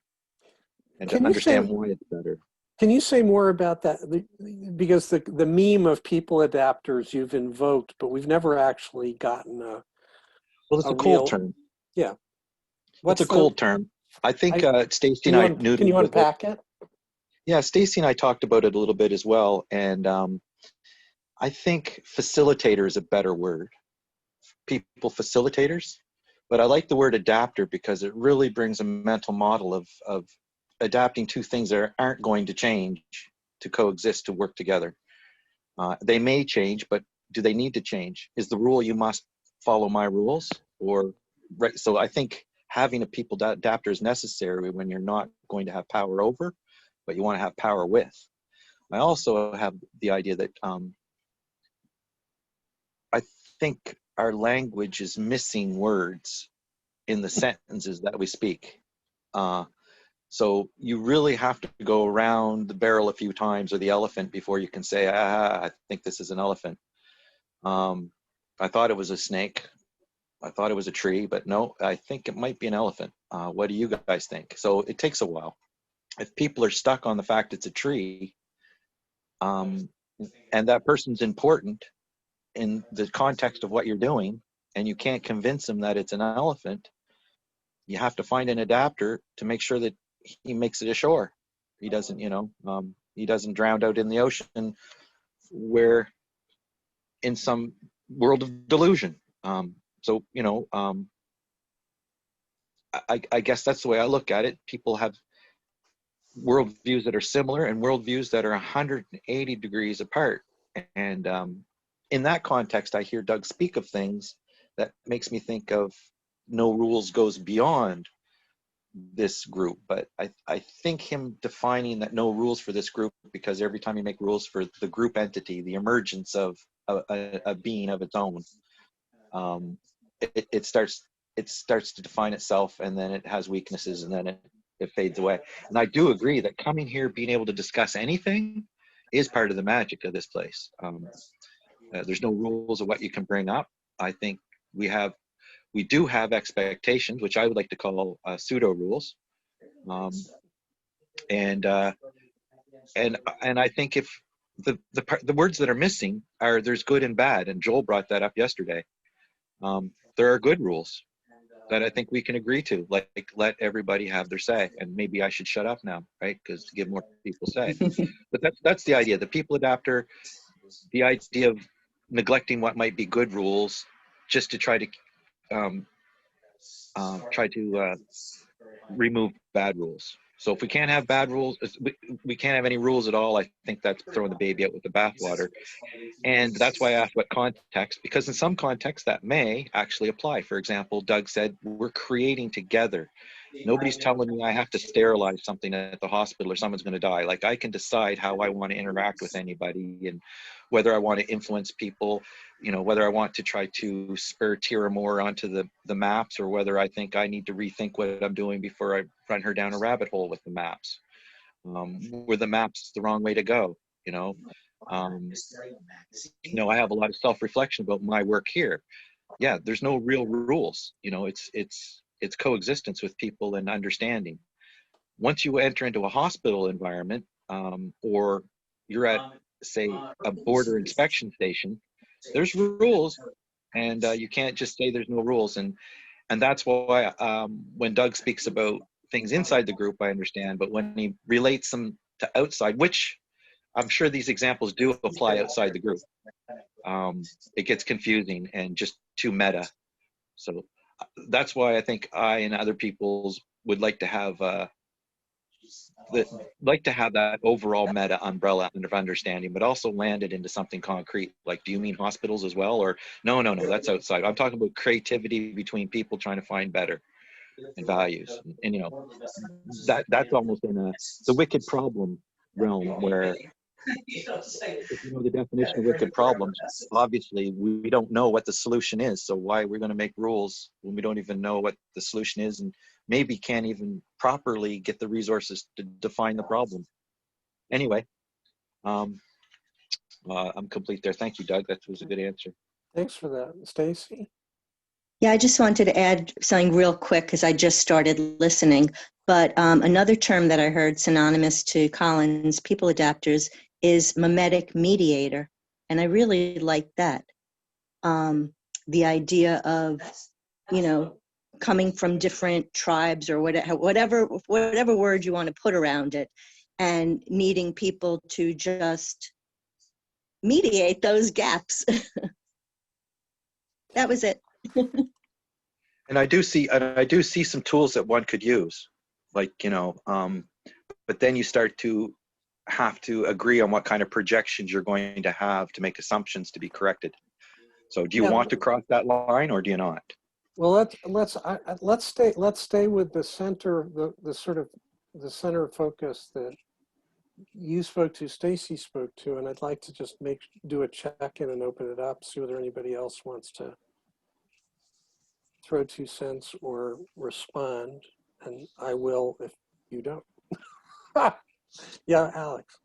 and to understand why it's better. Can you say more about that? Because the meme of people adapters you've invoked, but we've never actually gotten a Well, it's a cool term. Yeah. It's a cool term. I think Stacy and I noodled. Can you unpack it? Yeah, Stacy and I talked about it a little bit as well, and I think facilitator is a better word. People facilitators, but I like the word adapter because it really brings a mental model of adapting two things that aren't going to change to coexist, to work together. They may change, but do they need to change? Is the rule you must follow my rules? So I think having a people adapter is necessary when you're not going to have power over, but you want to have power with. I also have the idea that I think our language is missing words in the sentences that we speak. So you really have to go around the barrel a few times, or the elephant, before you can say, I think this is an elephant. I thought it was a snake. I thought it was a tree, but no, I think it might be an elephant. What do you guys think? So it takes a while. If people are stuck on the fact it's a tree, and that person's important in the context of what you're doing, and you can't convince them that it's an elephant, you have to find an adapter to make sure that he makes it ashore. He doesn't, he doesn't drown out in the ocean where in some world of delusion. I guess that's the way I look at it. People have worldviews that are similar and worldviews that are 180 degrees apart. And in that context, I hear Doug speak of things that makes me think of no rules goes beyond this group. But I think him defining that no rules for this group, because every time you make rules for the group entity, the emergence of a being of its own, it starts to define itself, and then it has weaknesses, and then it fades away. And I do agree that coming here, being able to discuss anything, is part of the magic of this place. There's no rules of what you can bring up. I think we do have expectations, which I would like to call pseudo rules, and I think if the words that are missing are there's good and bad, and Joel brought that up yesterday. There are good rules, that I think we can agree to, like let everybody have their say. And maybe I should shut up now, right? Because to give more people say. But that's the idea. The people adapter, the idea of neglecting what might be good rules just to try to remove bad rules. So if we can't have bad rules, we can't have any rules at all. I think that's throwing the baby out with the bathwater. And that's why I asked what context, because in some contexts that may actually apply. For example, Doug said, we're creating together. Nobody's telling me I have to sterilize something at the hospital or someone's going to die. Like, I can decide how I want to interact with anybody and whether I want to influence people, you know, whether I want to try to spur Tira more onto the maps, or whether I think I need to rethink what I'm doing before I run her down a rabbit hole with the maps. Were the maps the wrong way to go? You know, I have a lot of self-reflection about my work here. Yeah, there's no real rules. You know, it's coexistence with people and understanding. Once you enter into a hospital environment, or you're at, say, a border inspection station, there's rules, and you can't just say there's no rules. And that's why when Doug speaks about things inside the group, I understand, but when he relates them to outside, which I'm sure these examples do apply outside the group, it gets confusing and just too meta. So that's why I think I and other peoples would like to have that overall meta umbrella of understanding, but also land it into something concrete. Like, do you mean hospitals as well? Or no, that's outside. I'm talking about creativity between people trying to find better and values. And you know, that's almost in the wicked problem realm, where if you know the definition of wicked problems, obviously we don't know what the solution is. So why are we going to make rules when we don't even know what the solution is, and maybe can't even properly get the resources to define the problem? Anyway, I'm complete there. Thank you, Doug. That was a good answer. Thanks for that. Stacy? Yeah, I just wanted to add something real quick because I just started listening. But another term that I heard synonymous to Collins' people adapters is mimetic mediator. And I really like that. The idea of, coming from different tribes or whatever word you want to put around it, and needing people to just mediate those gaps. That was it. And I do see some tools that one could use, like, but then you start to have to agree on what kind of projections you're going to have to make assumptions to be corrected. So do you want to cross that line, or do you not? Well, let's stay with the center, the sort of the center of focus that you spoke to, Stacy spoke to, and I'd like to just do a check-in and open it up, see whether anybody else wants to throw 2 cents or respond, and I will if you don't. Yeah, Alex.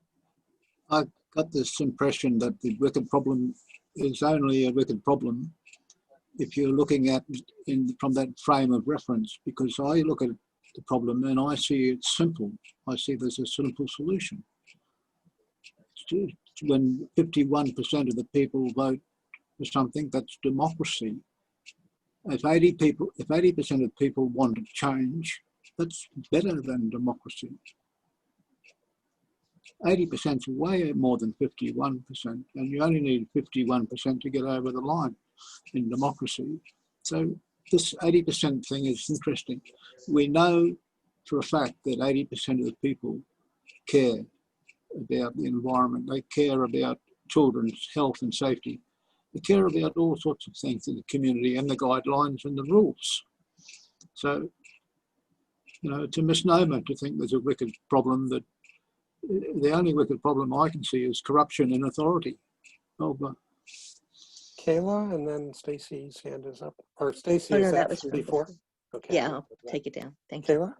I got this impression that the wicked problem is only a wicked problem if you're looking at from that frame of reference, because I look at the problem and I see it's simple. I see there's a simple solution. When 51% of the people vote for something, that's democracy. If 80% of people want to change, that's better than democracy. 80% is way more than 51%, and you only need 51% to get over the line in democracy. So this 80% thing is interesting. We know for a fact that 80% of the people care about the environment. They care about children's health and safety. They care about all sorts of things in the community and the guidelines and the rules. So, it's a misnomer to think there's a wicked problem. That the only wicked problem I can see is corruption and authority. Over. Kayla, and then Stacy's hand is up. Or Stacy, Oh, is no, that was before? Okay. Yeah, I'll take it down. Thank you.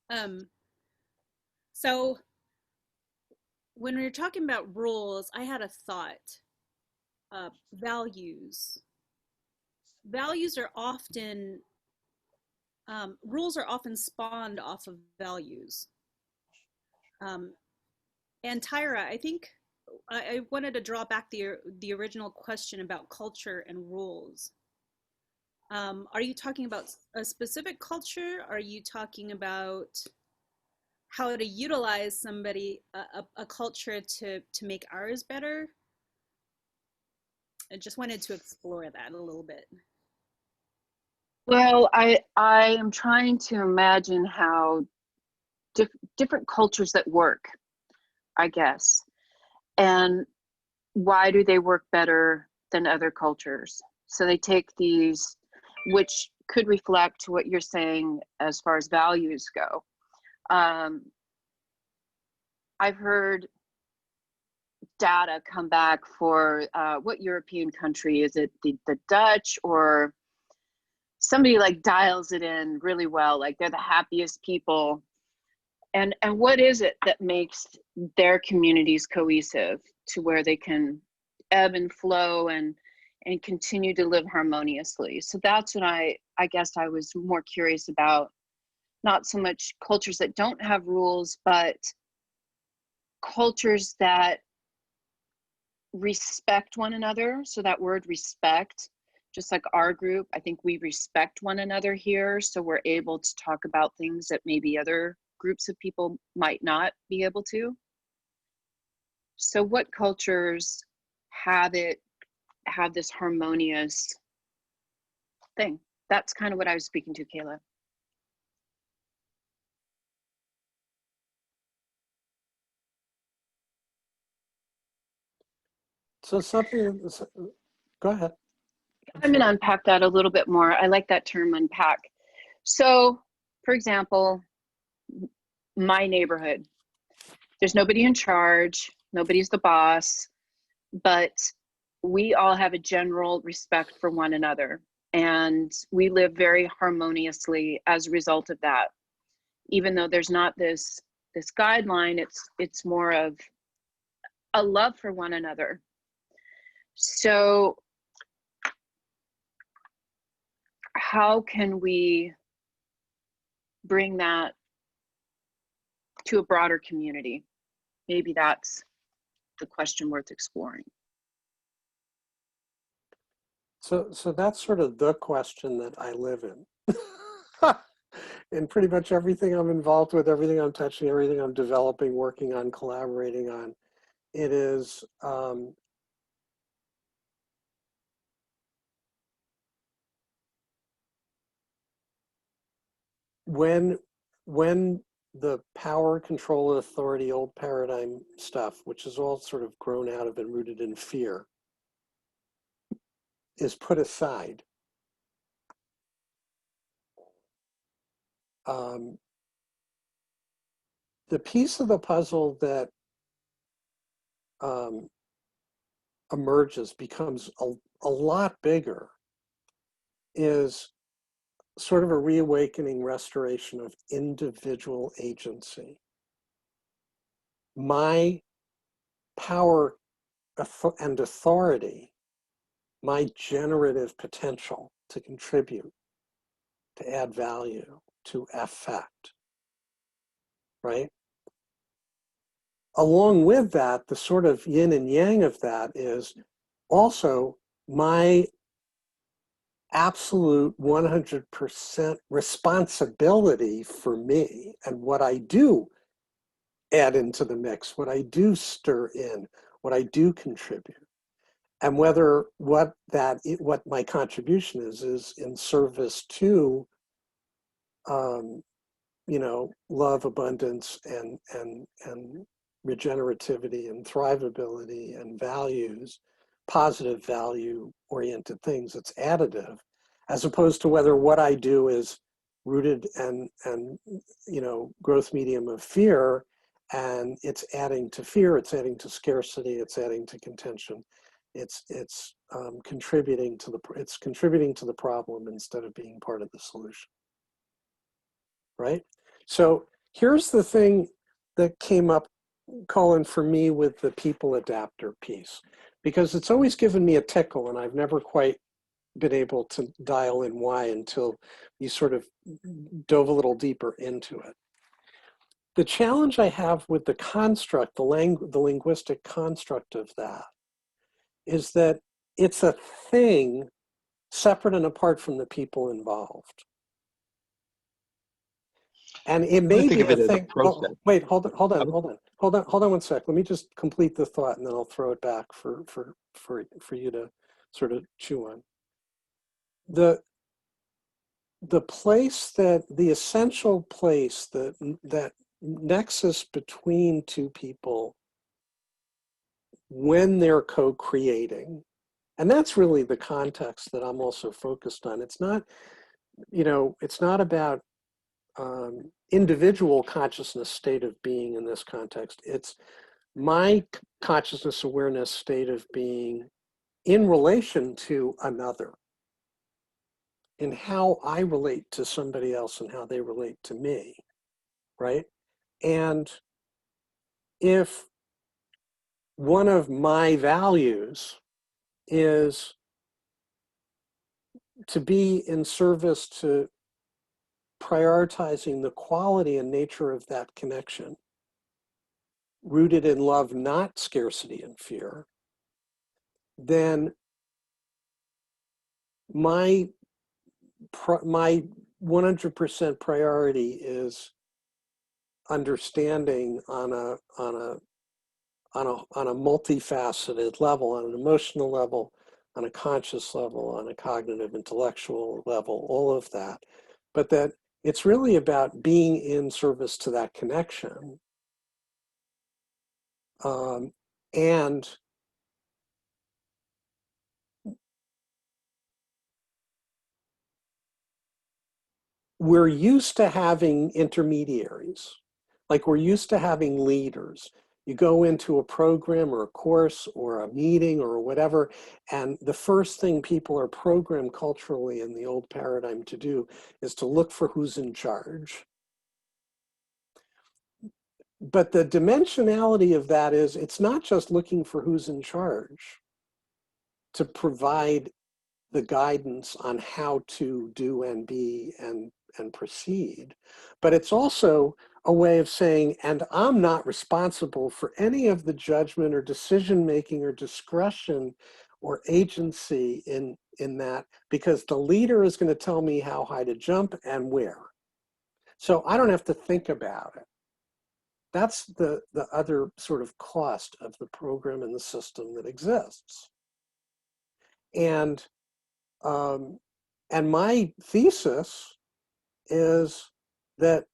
Kayla? So when we were talking about rules, I had a thought. Values. Values are often, rules are often spawned off of values. And Tyra, I think I wanted to draw back the original question about culture and rules. Are you talking about a specific culture? Are you talking about how to utilize a culture to make ours better? I just wanted to explore that a little bit. Well, I am trying to imagine how different cultures that work, I guess, and why do they work better than other cultures? So they take these, which could reflect what you're saying as far as values go. I've heard data come back for what European country is it? The Dutch, or somebody like dials it in really well, like they're the happiest people. And what is it that makes their communities cohesive to where they can ebb and flow and continue to live harmoniously? So that's what I guess I was more curious about, not so much cultures that don't have rules, but cultures that respect one another. So that word respect, just like our group, I think we respect one another here. So we're able to talk about things that maybe other groups of people might not be able to. So what cultures have this harmonious thing? That's kind of what I was speaking to, Kayla. So something, go ahead. I'm going to unpack that a little bit more. I like that term, unpack. So, for example, my neighborhood, there's nobody in charge, nobody's the boss, but we all have a general respect for one another, and we live very harmoniously as a result of that. Even though there's not this guideline, it's more of a love for one another. So how can we bring that to a broader community? Maybe that's the question worth exploring. So that's sort of the question that I live in. In pretty much everything I'm involved with, everything I'm touching, everything I'm developing, working on, collaborating on, it is when the power, control, authority, old paradigm stuff, which is all sort of grown out of and rooted in fear, is put aside. The piece of the puzzle that emerges, becomes a lot bigger, is sort of a reawakening, restoration of individual agency. My power and authority, my generative potential to contribute, to add value, to affect, right? Along with that, the sort of yin and yang of that is also my absolute 100% responsibility for me and what I do add into the mix, what I do stir in, what I do contribute. And whether what my contribution is in service to love, abundance, and regenerativity and thrivability and values, positive value oriented things. It's additive, as opposed to whether what I do is rooted and growth medium of fear, and it's adding to fear, it's adding to scarcity, it's adding to contention. It's contributing to the problem instead of being part of the solution. Right? So here's the thing that came up, Colin, for me with the people adapter piece, because it's always given me a tickle and I've never quite been able to dial in why until you sort of dove a little deeper into it. The challenge I have with the construct, the linguistic construct of that, is that it's a thing separate and apart from the people involved. And it may think be of it a as a thing. process. Wait, hold on 1 sec. Let me just complete the thought, and then I'll throw it back for you to sort of chew on. The place the essential place that nexus between two people when they're co-creating, and that's really the context that I'm also focused on. It's not, it's not about individual consciousness state of being in this context. It's my consciousness awareness state of being in relation to another, in how I relate to somebody else and how they relate to me, right? And if one of my values is to be in service to prioritizing the quality and nature of that connection, rooted in love, not scarcity and fear, then my 100% priority is understanding on a multifaceted level, on an emotional level, on a conscious level, on a cognitive, intellectual level, all of that. But that it's really about being in service to that connection. And we're used to having intermediaries, like we're used to having leaders. You go into a program or a course or a meeting or whatever, and the first thing people are programmed culturally in the old paradigm to do is to look for who's in charge. But the dimensionality of that is it's not just looking for who's in charge to provide the guidance on how to do and be and proceed, but it's also a way of saying, and I'm not responsible for any of the judgment or decision making or discretion or agency in that, because the leader is going to tell me how high to jump and where. So I don't have to think about it. That's the other sort of cost of the program and the system that exists. And my thesis is that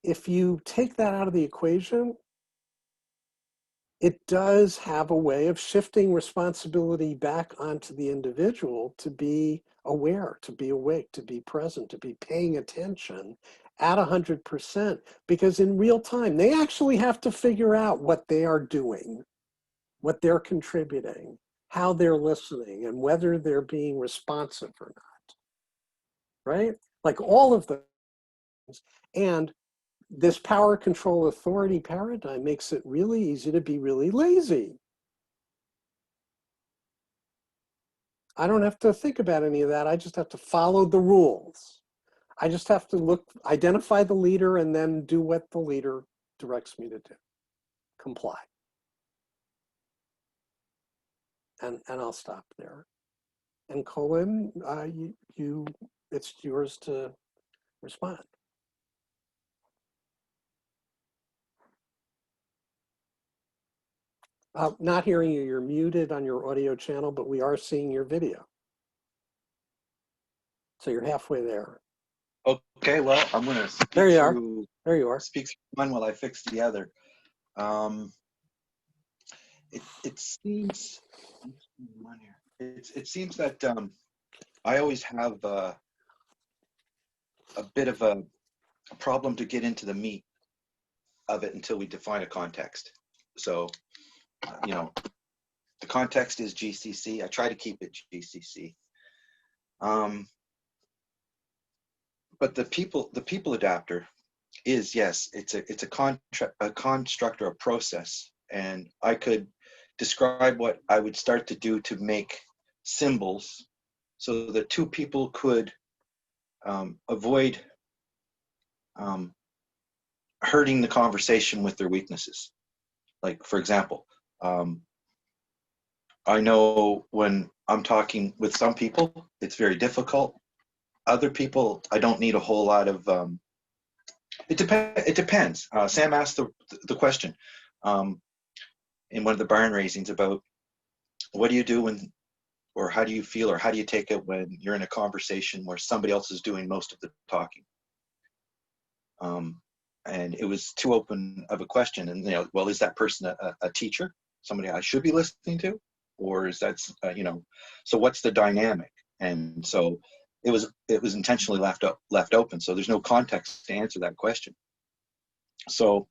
if you take that out of the equation, it does have a way of shifting responsibility back onto the individual to be aware, to be awake, to be present, to be paying attention at 100%, because in real time, they actually have to figure out what they are doing, what they're contributing, how they're listening, and whether they're being responsive or not, right? Like all of those. And this power, control, authority paradigm makes it really easy to be really lazy. I don't have to think about any of that. I just have to follow the rules. I just have to identify the leader and then do what the leader directs me to do. Comply. And I'll stop there. And Colin, it's yours to respond. Not hearing you, you're muted on your audio channel, but we are seeing your video. So you're halfway there. Okay, well, I'm going to speak There you are. through, There you are. speak through one while I fix the other. It seems, it seems that I always have a bit of a problem to get into the meat of it until we define a context. So, the context is GCC. I try to keep it GCC. But the people adapter is, yes, it's a construct or a process. And I could describe what I would start to do to make symbols so that two people could avoid hurting the conversation with their weaknesses. Like, for example, I know when I'm talking with some people, it's very difficult. Other people, I don't need a whole lot of, it depends. Sam asked the question in one of the barn raisings about what do you do when, or how do you feel, or how do you take it when you're in a conversation where somebody else is doing most of the talking? And it was too open of a question. And, you know, well, is that person a teacher, somebody I should be listening to? Or is that, you know, so what's the dynamic? And so it was intentionally left open. So there's no context to answer that question. So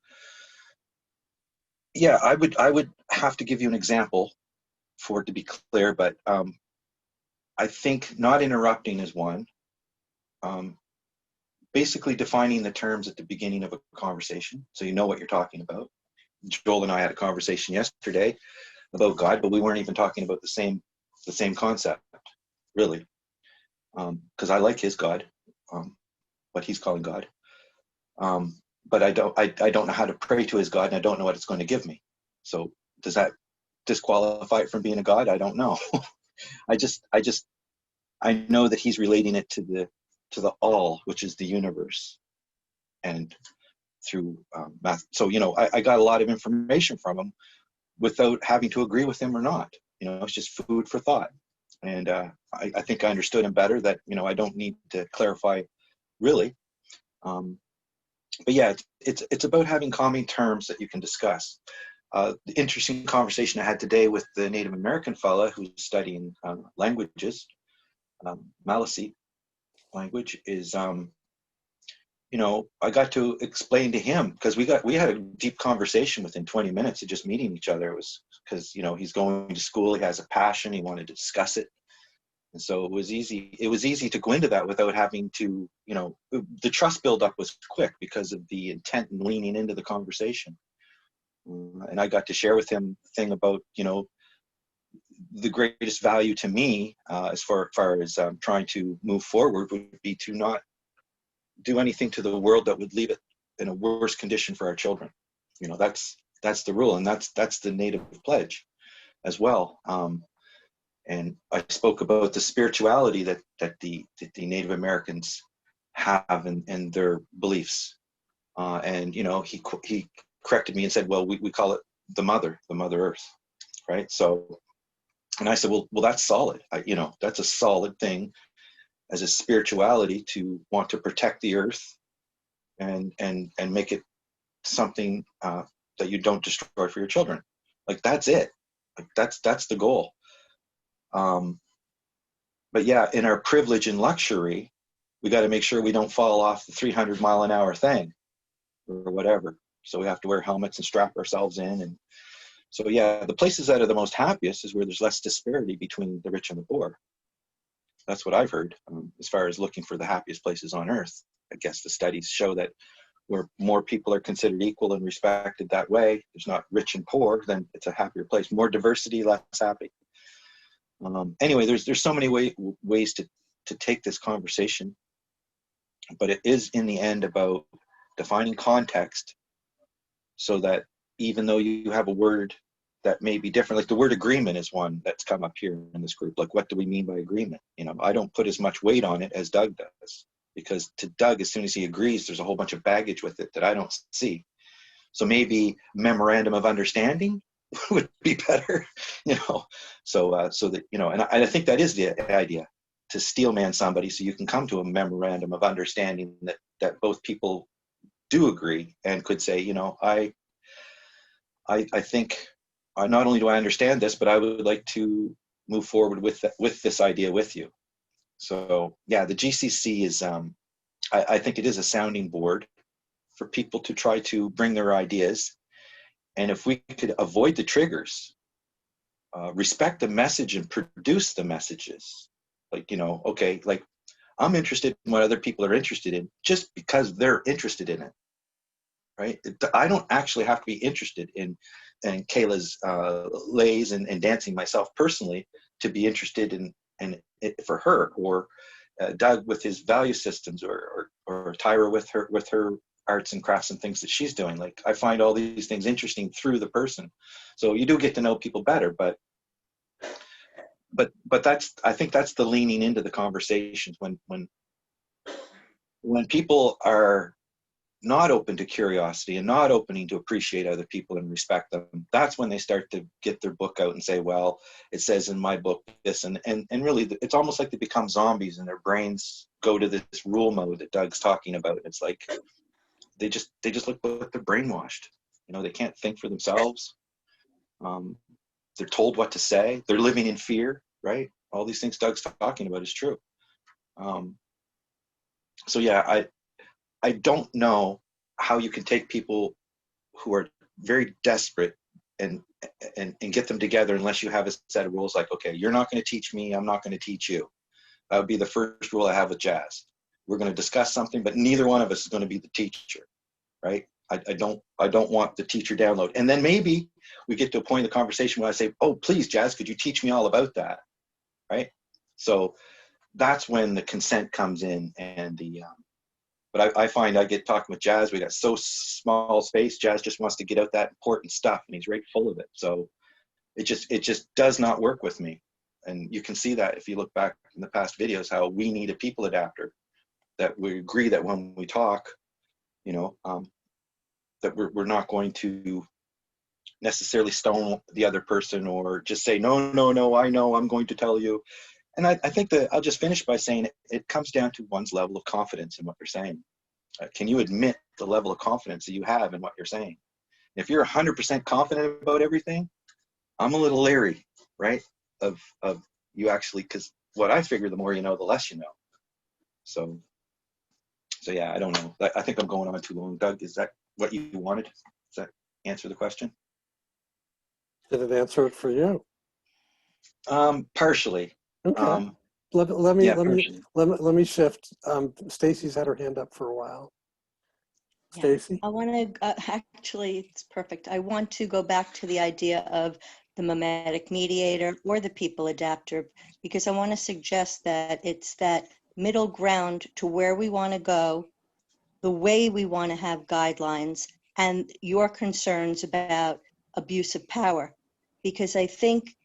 yeah, I would have to give you an example for it to be clear, but I think not interrupting is one. Basically defining the terms at the beginning of a conversation so you know what you're talking about. Joel and I had a conversation yesterday about God, but we weren't even talking about the same concept, really. Because I like his God, what he's calling God. But I don't know how to pray to his God, and I don't know what it's going to give me. So does that disqualify it from being a God? I don't know. I know that he's relating it to the all, which is the universe, and through math. So, you know, I got a lot of information from him without having to agree with him or not. You know, it's just food for thought. And I think I understood him better, that, you know, I don't need to clarify really. But yeah, it's about having common terms that you can discuss. The interesting conversation I had today with the Native American fella who's studying languages, Maliseet language, is you know, I got to explain to him, because we had a deep conversation within 20 minutes of just meeting each other. It was because, you know, he's going to school, he has a passion, he wanted to discuss it. And so it was easy to go into that without having to, you know, the trust buildup was quick because of the intent and leaning into the conversation. And I got to share with him the thing about, you know, the greatest value to me as far as trying to move forward would be to not do anything to the world that would leave it in a worse condition for our children. You know, that's the rule, and that's the Native pledge as well. And I spoke about the spirituality that the Native Americans have and their beliefs. And, you know, he corrected me and said, well, we call it the Mother Earth, right? So, and I said, well, that's solid. You know, that's a solid thing as a spirituality, to want to protect the earth and make it something that you don't destroy for your children. Like, that's it. Like, that's the goal. But yeah, in our privilege and luxury, we got to make sure we don't fall off the 300-mile-an-hour thing or whatever. So we have to wear helmets and strap ourselves in. And so, yeah, the places that are the most happiest is where there's less disparity between the rich and the poor. That's what I've heard, as far as looking for the happiest places on earth. I guess the studies show that where more people are considered equal and respected that way, there's not rich and poor, then it's a happier place. More diversity, less happy. Anyway, there's so many ways to take this conversation, but it is in the end about defining context, so that even though you have a word that may be different, like the word agreement is one that's come up here in this group. Like, what do we mean by agreement? You know, I don't put as much weight on it as Doug does, because to Doug, as soon as he agrees, there's a whole bunch of baggage with it that I don't see. So maybe memorandum of understanding would be better, you know, so that, you know, and I think that is the idea, to steel man somebody so you can come to a memorandum of understanding that both people do agree and could say, you know, I think not only do I understand this, but I would like to move forward with this idea with you. So yeah, the GCC is, I think it is a sounding board for people to try to bring their ideas. And if we could avoid the triggers, respect the message and produce the messages, like, you know, okay, like, I'm interested in what other people are interested in just because they're interested in it, right? I don't actually have to be interested in Kayla's lays and dancing myself personally to be interested in it for her, or Doug with his value systems, or Tyra with her arts and crafts and things that she's doing. Like, I find all these things interesting through the person. So you do get to know people better, but that's, I think that's the leaning into the conversations when people are not open to curiosity and not opening to appreciate other people and respect them, that's when they start to get their book out and say, well, it says in my book this, and really it's almost like they become zombies and their brains go to this rule mode that Doug's talking about. It's like they just look like they're brainwashed. You know, they can't think for themselves. They're told what to say. They're living in fear, right? All these things Doug's talking about is true. So yeah, I don't know how you can take people who are very desperate and get them together unless you have a set of rules like, okay, you're not going to teach me, I'm not going to teach you. That would be the first rule I have with Jazz. We're going to discuss something, but neither one of us is going to be the teacher, right? I don't want the teacher download. And then maybe we get to a point in the conversation where I say, oh, please, Jazz, could you teach me all about that, right? So that's when the consent comes in, and the but I find I get talking with Jazz, we got so small space, Jazz just wants to get out that important stuff, and he's right full of it. So it just does not work with me. And you can see that if you look back in the past videos, how we need a people adapter, that we agree that when we talk, you know, that we're not going to necessarily stone the other person or just say, no, I know, I'm going to tell you. And I think that I'll just finish by saying it comes down to one's level of confidence in what you're saying. Can you admit the level of confidence that you have in what you're saying? If you're 100% confident about everything, I'm a little leery, right? Of you actually, because what I figure, the more you know, the less you know. So yeah, I don't know. I think I'm going on too long. Doug, is that what you wanted? Does that answer the question? Did it answer it for you? Partially. Okay. Let me shift. Stacy's had her hand up for a while. Stacy? I want to, actually, it's perfect. I want to go back to the idea of the mimetic mediator or the people adapter, because I want to suggest that it's that middle ground to where we want to go, the way we want to have guidelines, and your concerns about abuse of power. Because I think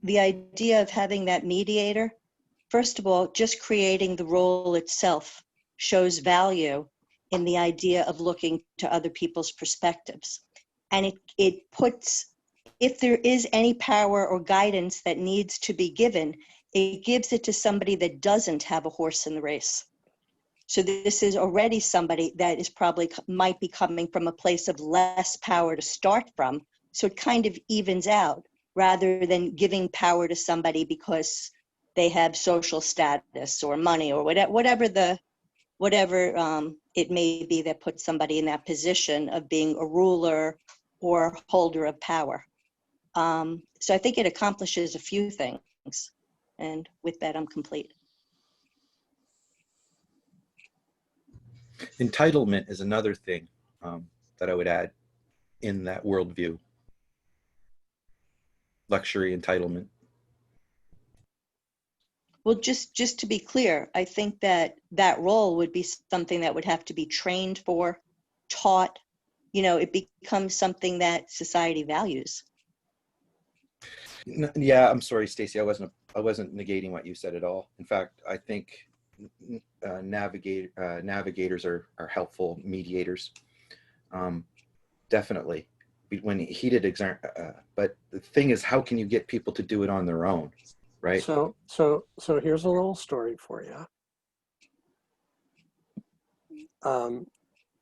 the idea of having that mediator, first of all, just creating the role itself shows value in the idea of looking to other people's perspectives. And it puts, if there is any power or guidance that needs to be given, it gives it to somebody that doesn't have a horse in the race. So this is already somebody that is probably might be coming from a place of less power to start from. So it kind of evens out rather than giving power to somebody because they have social status or money or whatever it may be that puts somebody in that position of being a ruler or holder of power. So I think it accomplishes a few things. And with that, I'm complete. Entitlement is another thing that I would add in that worldview. Luxury entitlement. Well, just to be clear, I think that role would be something that would have to be trained for, taught. You know, it becomes something that society values. Yeah, I'm sorry, Stacey. I wasn't negating what you said at all. In fact, I think navigators are helpful mediators. Definitely, when heated exam. But the thing is, how can you get people to do it on their own, right? So here's a little story for you.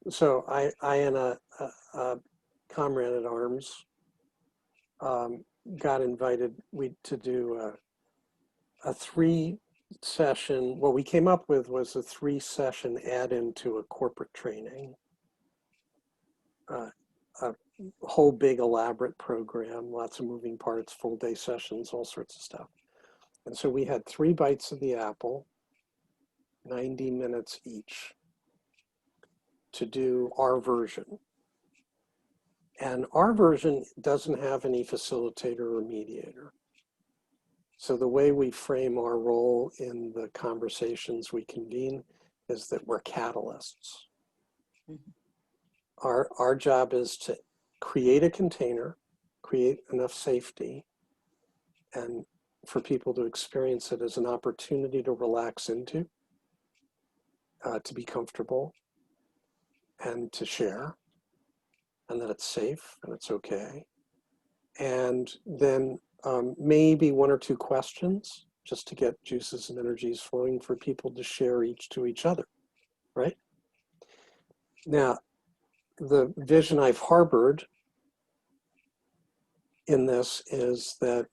So I and a comrade at arms got invited to do a 3-session. What we came up with was a 3-session add-in to a corporate training, a whole big elaborate program, lots of moving parts, full day sessions, all sorts of stuff. And so we had 3 bites of the apple, 90 minutes each, to do our version. And our version doesn't have any facilitator or mediator. So the way we frame our role in the conversations we convene is that we're catalysts. Our job is to create a container, create enough safety, and for people to experience it as an opportunity to relax into, to be comfortable, and to share, and that it's safe and it's okay. And then maybe one or two questions just to get juices and energies flowing for people to share each to each other, right? Now, the vision I've harbored in this is that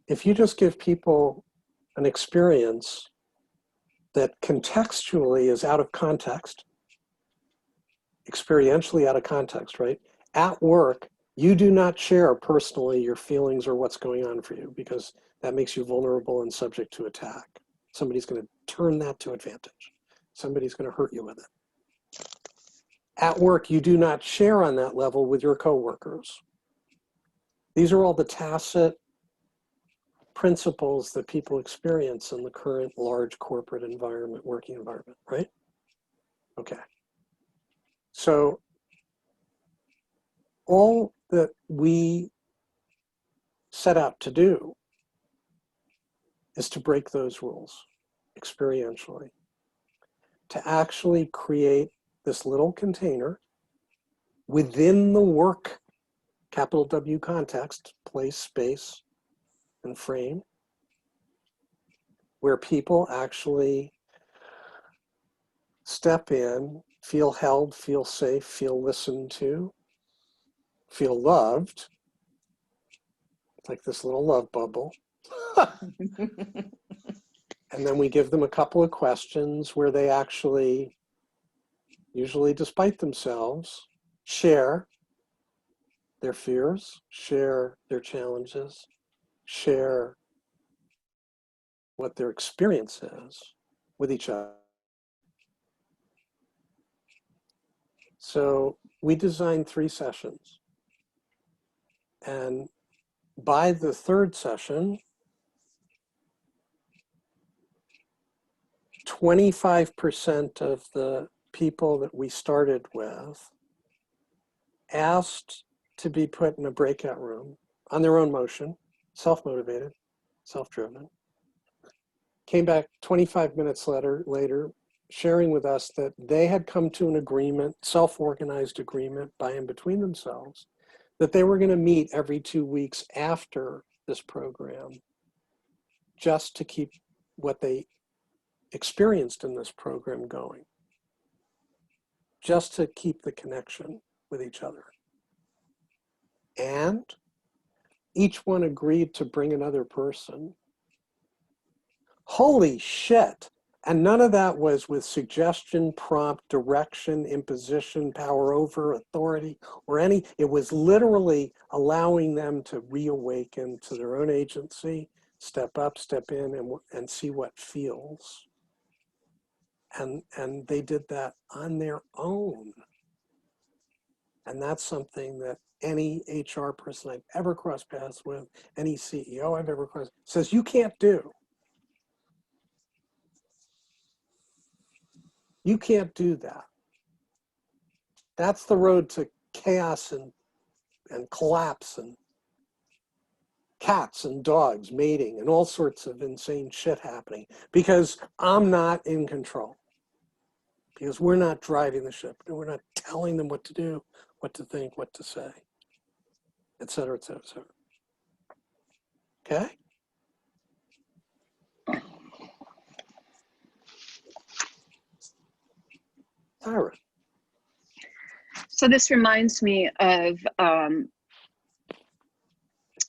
if you just give people an experience that contextually is out of context, experientially out of context, right? At work, you do not share personally your feelings or what's going on for you, because that makes you vulnerable and subject to attack. Somebody's going to turn that to advantage. Somebody's going to hurt you with it. At work, you do not share on that level with your coworkers. These are all the tacit principles that people experience in the current large corporate environment, working environment, right? Okay. So all that we set out to do is to break those rules experientially, to actually create this little container within the work, capital W context, place, space, and frame, where people actually step in, feel held, feel safe, feel listened to, feel loved, like this little love bubble. And then we give them a couple of questions where they actually, usually despite themselves, share their fears, share their challenges, share what their experience is with each other. So we designed 3 sessions. And by the 3rd session, 25% of the people that we started with asked to be put in a breakout room on their own motion, self-motivated, self-driven. Came back 25 minutes later, sharing with us that they had come to an agreement, self-organized agreement by and between themselves, that they were going to meet every 2 weeks after this program just to keep what they experienced in this program going, just to keep the connection with each other. And each one agreed to bring another person. Holy shit. And none of that was with suggestion, prompt, direction, imposition, power over, authority, or any. It was literally allowing them to reawaken to their own agency, step up, step in, and see what feels. And they did that on their own. And that's something that any HR person I've ever crossed paths with, any CEO I've ever crossed, says you can't do. You can't do that. That's the road to chaos and collapse and cats and dogs mating and all sorts of insane shit happening, because I'm not in control. Because we're not driving the ship. We're not telling them what to do, what to think, what to say, et cetera, et cetera, et cetera. Okay? Tyra. So this reminds me of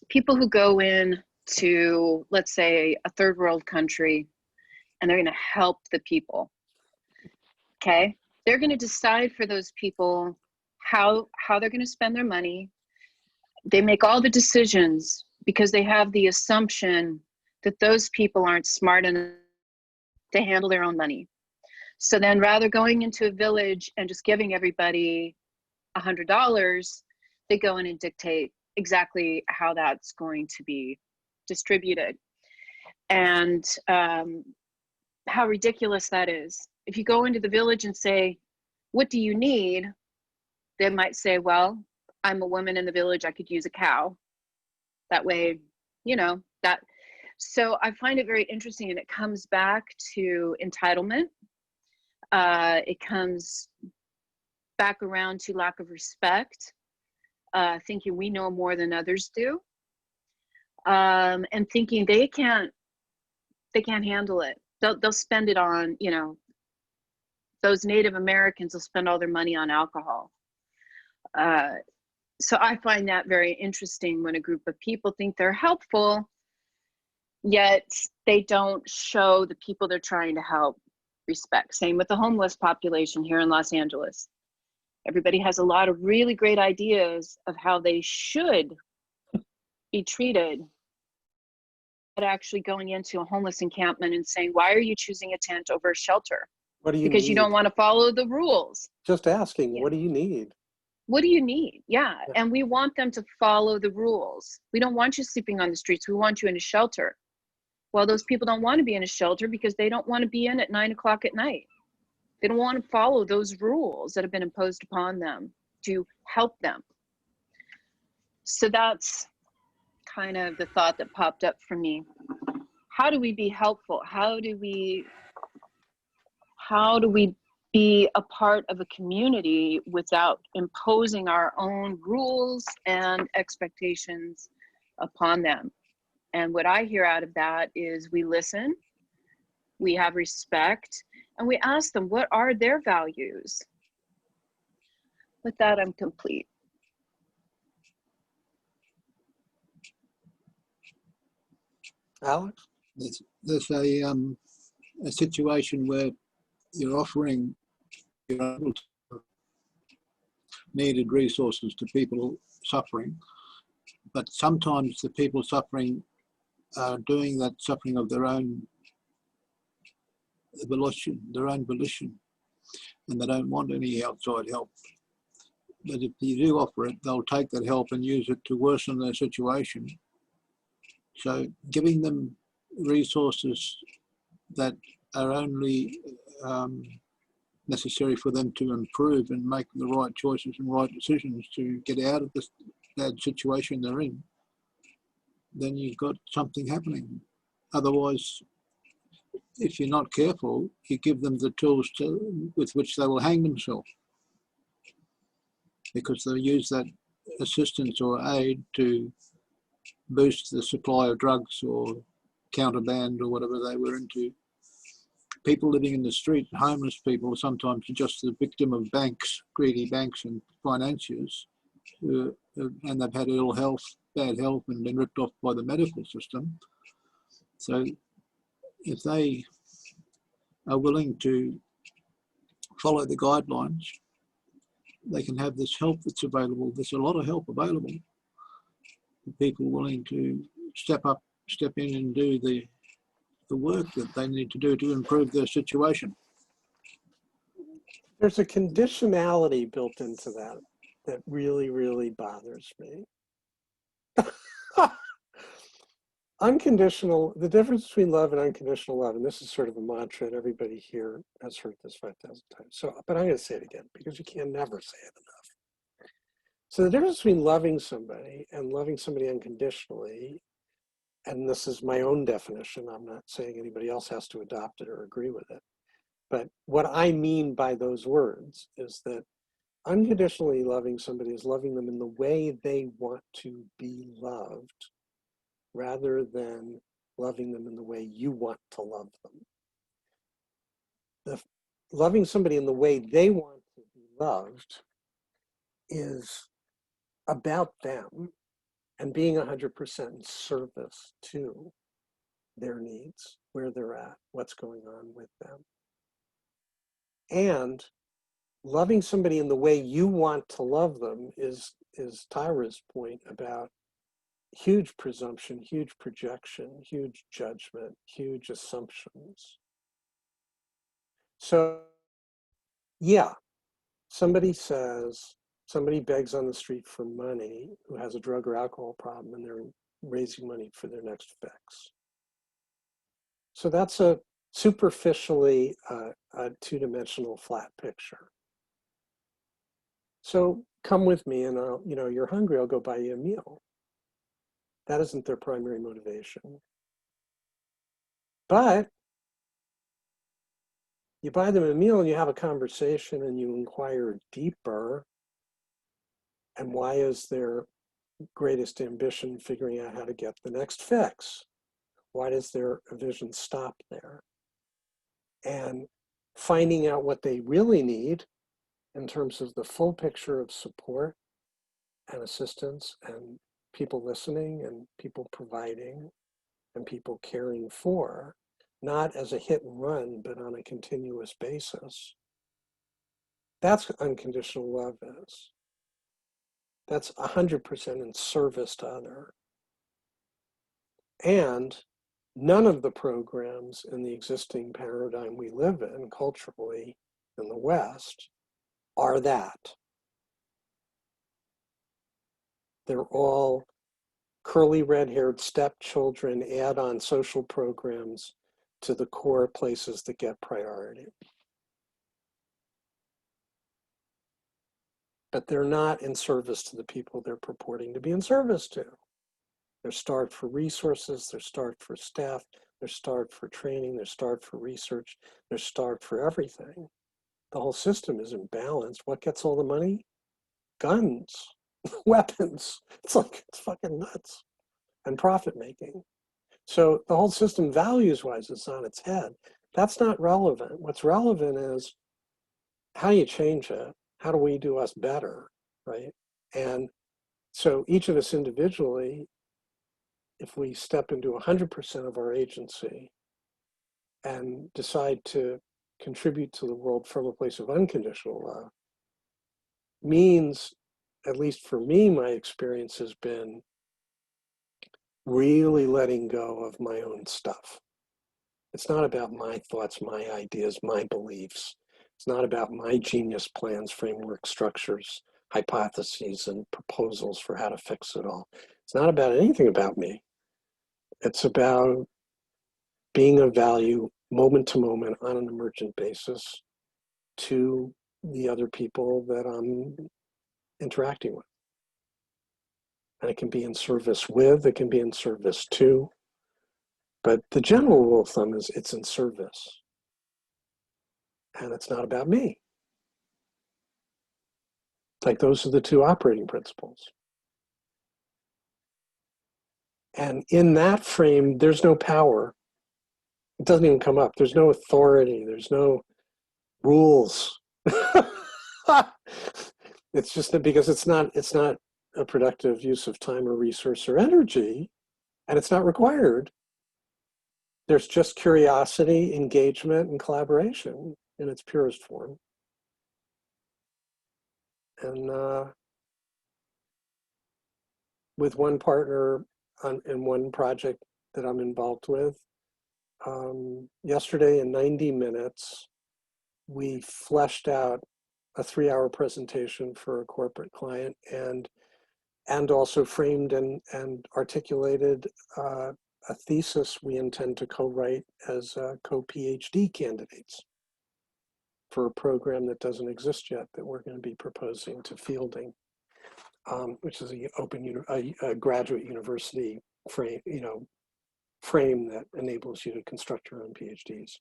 people who go in to, let's say, a third world country, and they're going to help the people. Okay? They're going to decide for those people how they're going to spend their money. They make all the decisions because they have the assumption that those people aren't smart enough to handle their own money. So then rather going into a village and just giving everybody $100, they go in and dictate exactly how that's going to be distributed. And how ridiculous that is. If you go into the village and say, what do you need? They might say, well, I'm a woman in the village, I could use a cow. That way, you know, that. So I find it very interesting, and it comes back to entitlement. It comes back around to lack of respect, thinking we know more than others do, and thinking they can't handle it. They'll spend it on, you know, those Native Americans will spend all their money on alcohol. So I find that very interesting when a group of people think they're helpful, yet they don't show the people they're trying to help respect. Same with the homeless population here in Los Angeles. Everybody has a lot of really great ideas of how they should be treated, but actually going into a homeless encampment and saying, why are you choosing a tent over a shelter? What do you Because need? you don't want to follow the rules. Just asking, what do you need? What do you need? Yeah. And we want them to follow the rules. We don't want you sleeping on the streets. We want you in a shelter. Well, those people don't want to be in a shelter because they don't want to be in at 9 o'clock at night. They don't want to follow those rules that have been imposed upon them to help them. So that's kind of the thought that popped up for me. How do we be helpful? How do we be a part of a community without imposing our own rules and expectations upon them? And what I hear out of that is we listen, we have respect, and we ask them, what are their values? With that, I'm complete. Alex? There's a situation where you're offering your needed resources to people suffering, but sometimes the people suffering are doing that suffering of their own volition, and they don't want any outside help. But if you do offer it, they'll take that help and use it to worsen their situation. So giving them resources that are only necessary for them to improve and make the right choices and right decisions to get out of this bad situation they're in, then you've got something happening. Otherwise, if you're not careful, you give them the tools with which they will hang themselves, because they'll use that assistance or aid to boost the supply of drugs or counterband or whatever they were into. People living in the street, homeless people, sometimes are just the victim of banks, greedy banks and financiers, and they've had ill health, bad health, and been ripped off by the medical system. So if they are willing to follow the guidelines, they can have this help that's available. There's a lot of help available. People willing to step in and do the work that they need to do to improve their situation. There's a conditionality built into that really, really bothers me. Unconditional, the difference between love and unconditional love, and this is sort of a mantra, and everybody here has heard this 5,000 times. So, but I'm going to say it again because you can never say it enough. So the difference between loving somebody and loving somebody unconditionally, and this is my own definition, I'm not saying anybody else has to adopt it or agree with it, but what I mean by those words is that unconditionally loving somebody is loving them in the way they want to be loved, rather than loving them in the way you want to love them. Loving somebody in the way they want to be loved is about them and being 100% in service to their needs, where they're at, what's going on with them. And loving somebody in the way you want to love them is Tyra's point about huge presumption, huge projection, huge judgment, huge assumptions. So, yeah, somebody begs on the street for money who has a drug or alcohol problem, and they're raising money for their next fix. So that's a superficially a two-dimensional flat picture. So come with me, and you're hungry, I'll go buy you a meal. That isn't their primary motivation. But you buy them a meal and you have a conversation and you inquire deeper. And why is their greatest ambition figuring out how to get the next fix? Why does their vision stop there? And finding out what they really need in terms of the full picture of support and assistance and people listening and people providing and people caring for, not as a hit and run, but on a continuous basis. That's what unconditional love is. That's 100% in service to other. And none of the programs in the existing paradigm we live in culturally in the West are that. They're all curly red-haired stepchildren add-on social programs to the core places that get priority. But they're not in service to the people they're purporting to be in service to. They're starved for resources, they're starved for staff, they're starved for training, they're starved for research, they're starved for everything. The whole system is imbalanced. What gets all the money? Guns, weapons. It's fucking nuts. And profit making. So the whole system values-wise is on its head. That's not relevant. What's relevant is how do you change it? How do we do us better, right? And so each of us individually, if we step into 100% of our agency and decide to contribute to the world from a place of unconditional love, means, at least for me, my experience has been really letting go of my own stuff. It's not about my thoughts, my ideas, my beliefs. It's not about my genius plans, framework, structures, hypotheses, and proposals for how to fix it all. It's not about anything about me. It's about being of value moment to moment on an emergent basis to the other people that I'm interacting with. And it can be in service with, it can be in service to, but the general rule of thumb is it's in service. And it's not about me. Like those are the two operating principles. And in that frame, there's no power. It doesn't even come up. There's no authority. There's no rules. It's just that because it's not a productive use of time or resource or energy, and it's not required. There's just curiosity, engagement, and collaboration in its purest form. And with one partner in one project that I'm involved with, yesterday in 90 minutes, we fleshed out a 3-hour presentation for a corporate client and also framed and articulated a thesis we intend to co-write as co-PhD candidates for a program that doesn't exist yet that we're going to be proposing to fielding, which is a graduate university frame that enables you to construct your own PhDs.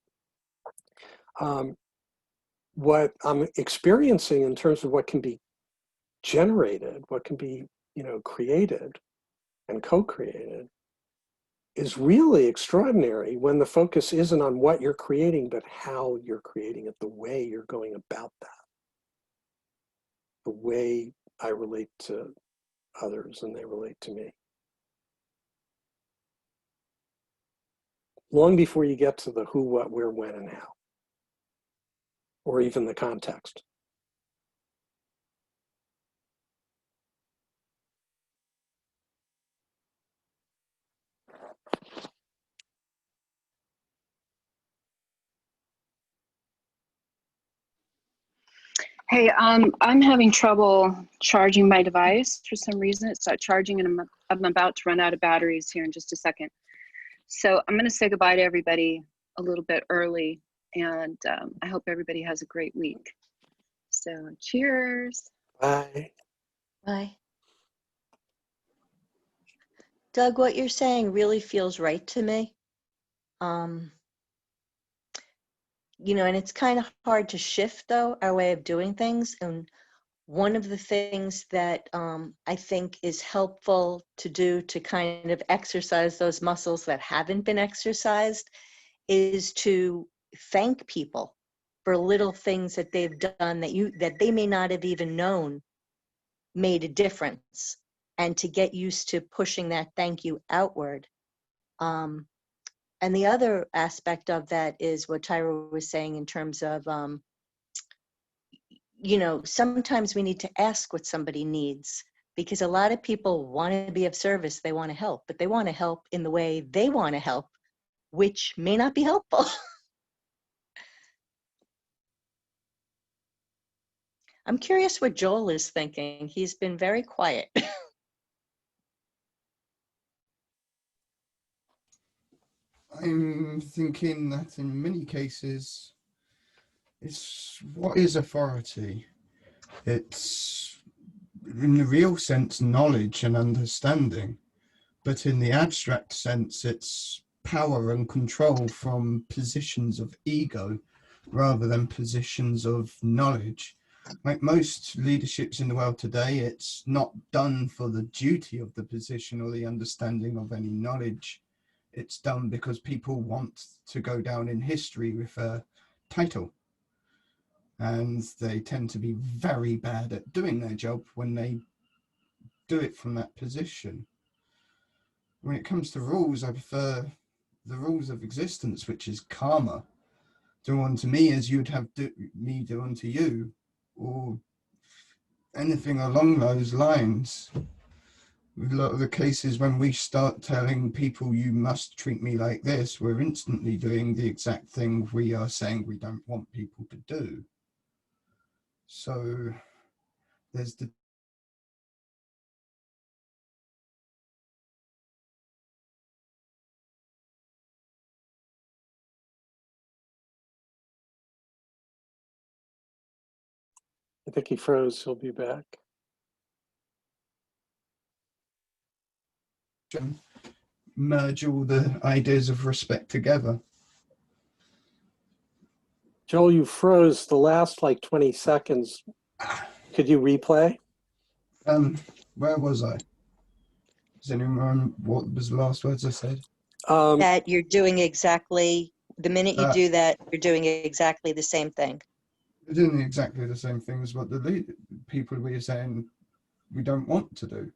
What I'm experiencing in terms of what can be generated, what can be created and co-created is really extraordinary when the focus isn't on what you're creating, but how you're creating it, the way you're going about that, the way I relate to others and they relate to me. Long before you get to the who, what, where, when, and how, or even the context. Hey, I'm having trouble charging my device for some reason. It's not charging and I'm about to run out of batteries here in just a second. So I'm gonna say goodbye to everybody a little bit early and I hope everybody has a great week. So cheers. Bye. Bye. Doug, what you're saying really feels right to me. You know, and it's kind of hard to shift, though, our way of doing things. And one of the things that I think is helpful to do to kind of exercise those muscles that haven't been exercised is to thank people for little things that they've done that they may not have even known made a difference, and to get used to pushing that thank you outward. And the other aspect of that is what Tyra was saying in terms of, you know, sometimes we need to ask what somebody needs, because a lot of people want to be of service, they want to help, but they want to help in the way they want to help, which may not be helpful. I'm curious what Joel is thinking. He's been very quiet. I'm thinking that in many cases, it's what is authority? It's, in the real sense, knowledge and understanding, but in the abstract sense, it's power and control from positions of ego rather than positions of knowledge. Like most leaderships in the world today, it's not done for the duty of the position or the understanding of any knowledge. It's done because people want to go down in history with a title. And they tend to be very bad at doing their job when they do it from that position. When it comes to rules, I prefer the rules of existence, which is karma. Do unto me as you'd have me do unto you, or anything along those lines. A lot of the cases when we start telling people you must treat me like this, we're instantly doing the exact thing we are saying we don't want people to do. So there's the I think he froze. He'll be back. merge all the ideas of respect together. Joel, you froze the last like 20 seconds. Could you replay? Where was I? Does anyone remember what was the last words I said? That you're doing exactly, the minute you do that, you're doing exactly the same thing. We're doing exactly the same thing as what the people we are saying we don't want to do.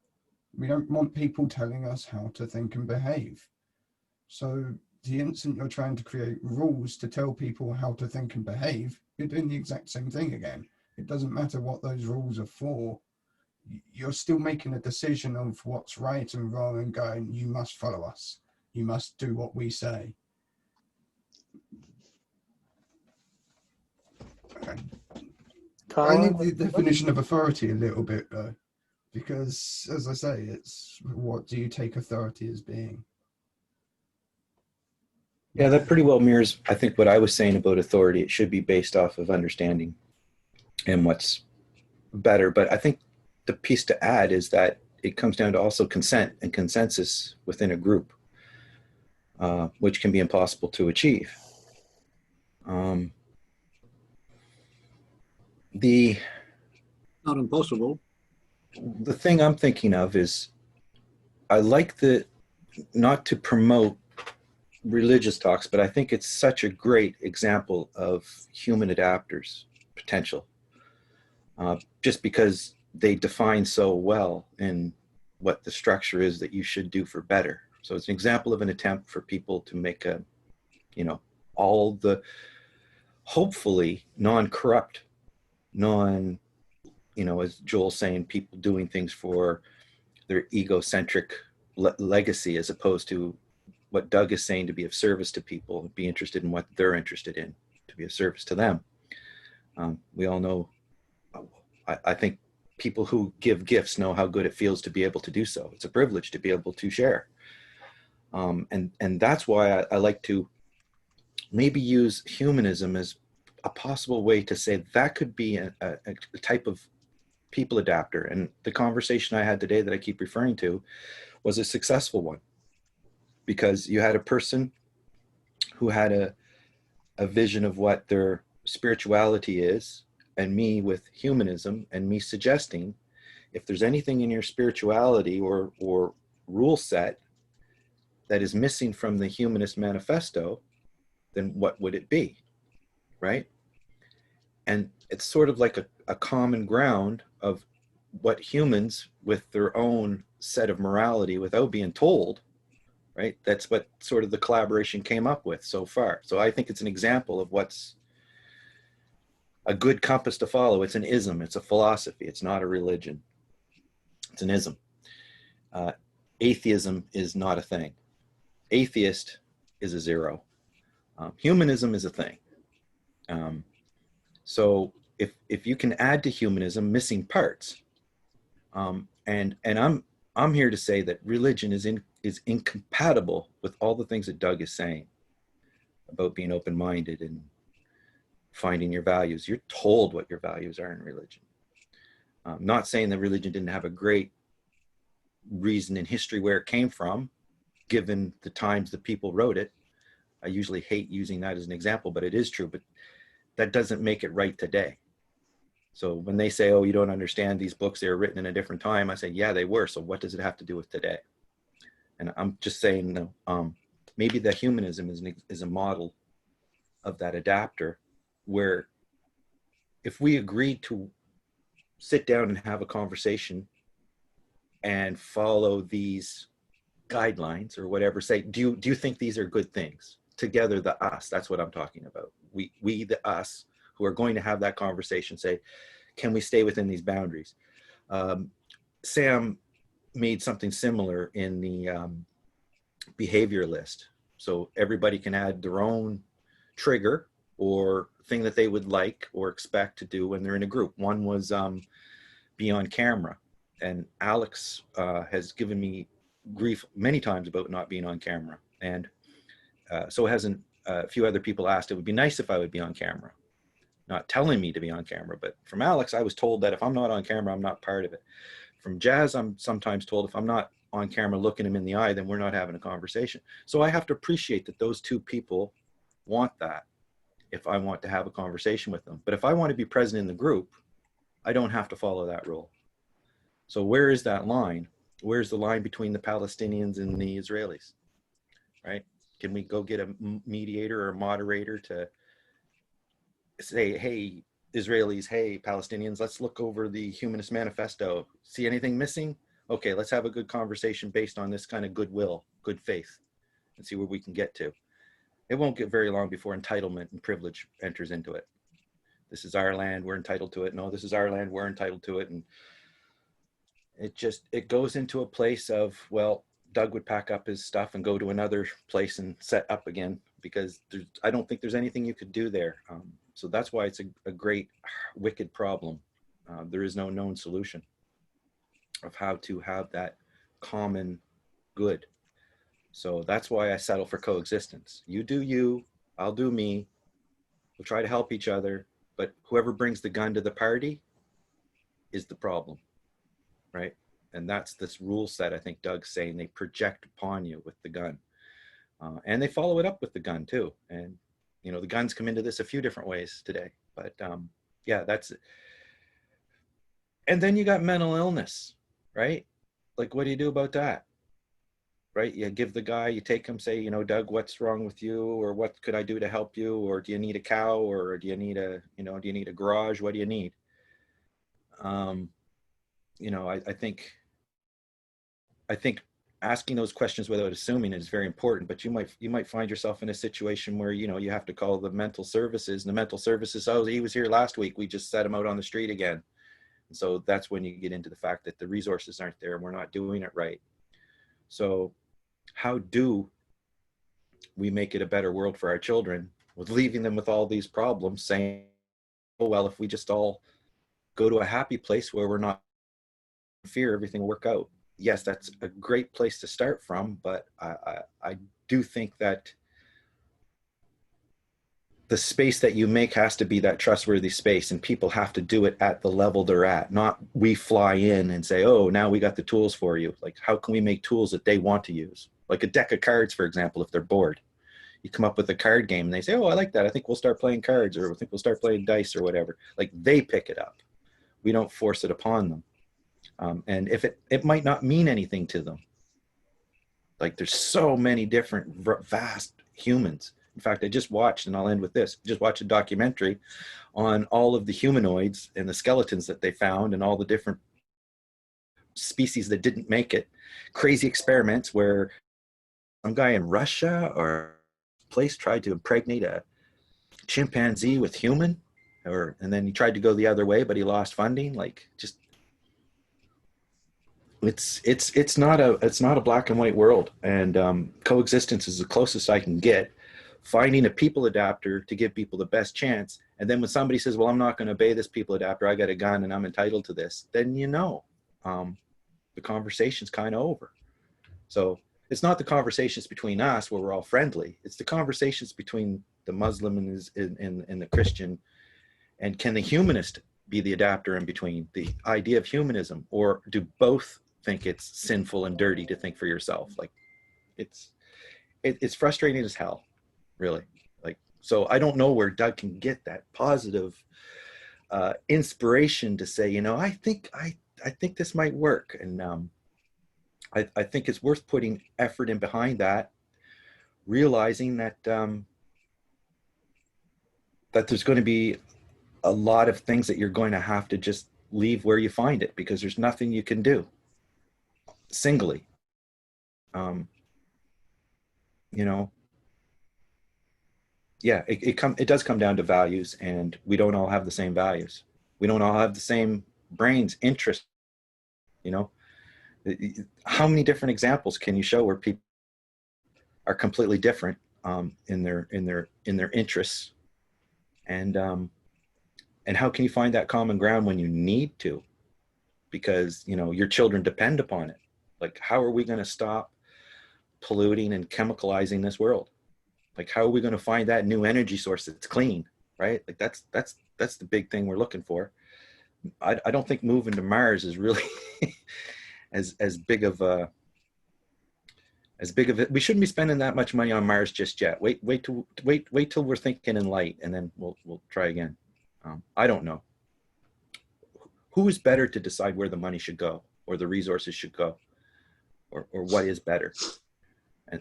We don't want people telling us how to think and behave. So the instant you're trying to create rules to tell people how to think and behave, you're doing the exact same thing again. It doesn't matter what those rules are for. You're still making a decision of what's right and wrong and going, you must follow us. You must do what we say. I need the definition of authority a little bit though, because as I say, it's what do you take authority as being? Yeah, that pretty well mirrors, I think, what I was saying about authority. It should be based off of understanding and what's better. But I think the piece to add is that it comes down to also consent and consensus within a group, which can be impossible to achieve. Not impossible. The thing I'm thinking of is I like not to promote religious talks, but I think it's such a great example of human adapters' potential, just because they define so well in what the structure is that you should do for better. So it's an example of an attempt for people to make all the hopefully non-corrupt, as Joel's saying, people doing things for their egocentric legacy as opposed to what Doug is saying, to be of service to people, be interested in what they're interested in, to be of service to them. We all know, I think people who give gifts know how good it feels to be able to do so. It's a privilege to be able to share. And that's why I like to maybe use humanism as a possible way to say that could be a type of people adapter. And the conversation I had today that I keep referring to was a successful one, because you had a person who had a vision of what their spirituality is, and me with humanism, and me suggesting, if there's anything in your spirituality or rule set that is missing from the humanist manifesto, then what would it be, right? And it's sort of like a common ground of what humans, with their own set of morality, without being told, right? That's what sort of the collaboration came up with so far. So I think it's an example of what's a good compass to follow. It's an ism, it's a philosophy, it's not a religion. It's an ism. Atheism is not a thing. Atheist is a zero. Humanism is a thing. So if you can add to humanism missing parts, and I'm here to say that religion is incompatible with all the things that Doug is saying about being open-minded and finding your values. You're told what your values are in religion. Not saying that religion didn't have a great reason in history where it came from, given the times the people wrote it. I usually hate using that as an example, but it is true. But that doesn't make it right today. So when they say, oh, you don't understand these books, they were written in a different time, I say, yeah, they were. So what does it have to do with today? And I'm just saying, maybe the humanism is a model of that adapter, where if we agreed to sit down and have a conversation and follow these guidelines or whatever, say, do you think these are good things? Together, the us, that's what I'm talking about. We the us, who are going to have that conversation, say, can we stay within these boundaries? Sam made something similar in the behavior list. So everybody can add their own trigger or thing that they would like or expect to do when they're in a group. One was be on camera. And Alex has given me grief many times about not being on camera. And so hasn't a few other people asked. It would be nice if I would be on camera. Not telling me to be on camera, but from Alex, I was told that if I'm not on camera, I'm not part of it. From Jazz, I'm sometimes told if I'm not on camera looking him in the eye, then we're not having a conversation. So I have to appreciate that those two people want that if I want to have a conversation with them. But if I want to be present in the group, I don't have to follow that rule. So where is that line? Where's the line between the Palestinians and the Israelis, right? Can we go get a mediator or a moderator to say, hey, Israelis, hey, Palestinians, let's look over the Humanist Manifesto. See anything missing? Okay, let's have a good conversation based on this kind of goodwill, good faith, and see where we can get to. It won't get very long before entitlement and privilege enters into it. This is our land, we're entitled to it. No, this is our land, we're entitled to it. And it goes into a place of, well, Doug would pack up his stuff and go to another place and set up again, because I don't think there's anything you could do there. So that's why it's a great, wicked problem. There is no known solution of how to have that common good. So that's why I settle for coexistence. You do you, I'll do me. We'll try to help each other, but whoever brings the gun to the party is the problem, right? And that's this rule set, I think Doug's saying, they project upon you with the gun. And they follow it up with the gun too. And, you know, the guns come into this a few different ways today, but yeah, that's it. And then you got mental illness, right? Like, what do you do about that? Right? You give the guy, you take him, say, you know, Doug, what's wrong with you? Or what could I do to help you? Or do you need a cow? Or do you need a, you know, do you need a garage? What do you need? You know, I think asking those questions without assuming is very important, but you might find yourself in a situation where, you know, you have to call the mental services, and the mental services, oh, he was here last week, we just set him out on the street again. And so that's when you get into the fact that the resources aren't there and we're not doing it right. So how do we make it a better world for our children with leaving them with all these problems, saying, oh, well, if we just all go to a happy place where we're not in fear, everything will work out. Yes, that's a great place to start from, but I do think that the space that you make has to be that trustworthy space, and people have to do it at the level they're at, not we fly in and say, oh, now we got the tools for you. Like, how can we make tools that they want to use? Like a deck of cards, for example, if they're bored. You come up with a card game and they say, oh, I like that. I think we'll start playing cards, or I think we'll start playing dice or whatever. Like, they pick it up. We don't force it upon them. And if it might not mean anything to them. Like, there's so many different vast humans. In fact, I just watched, and I'll end with this, just watched a documentary on all of the humanoids and the skeletons that they found and all the different species that didn't make it. Crazy experiments where some guy in Russia or place tried to impregnate a chimpanzee with human, and then he tried to go the other way, but he lost funding. Like, just it's not a black and white world, and coexistence is the closest I can get. Finding a people adapter to give people the best chance, and then when somebody says, well, I'm not going to obey this people adapter, I got a gun and I'm entitled to this, then the conversation's kind of over. So it's not the conversations between us where we're all friendly. It's the conversations between the Muslim and the Christian. And can the humanist be the adapter in between? The idea of humanism, or do both think it's sinful and dirty to think for yourself? Like, it's frustrating as hell, really. Like, so I don't know where Doug can get that positive inspiration to say, I think this might work, and I think it's worth putting effort in behind that, realizing that that there's going to be a lot of things that you're going to have to just leave where you find it, because there's nothing you can do singly. Yeah, it does come down to values, and we don't all have the same values. We don't all have the same brains, interests. How many different examples can you show where people are completely different in their interests, and how can you find that common ground when you need to, because your children depend upon it? Like, how are we going to stop polluting and chemicalizing this world? Like, how are we going to find that new energy source that's clean, right? Like, that's the big thing we're looking for. I don't think moving to Mars is really as big of a we shouldn't be spending that much money on Mars just yet. Wait till we're thinking in light, and then we'll try again. I don't know. Who is better to decide where the money should go, or the resources should go, or what is better?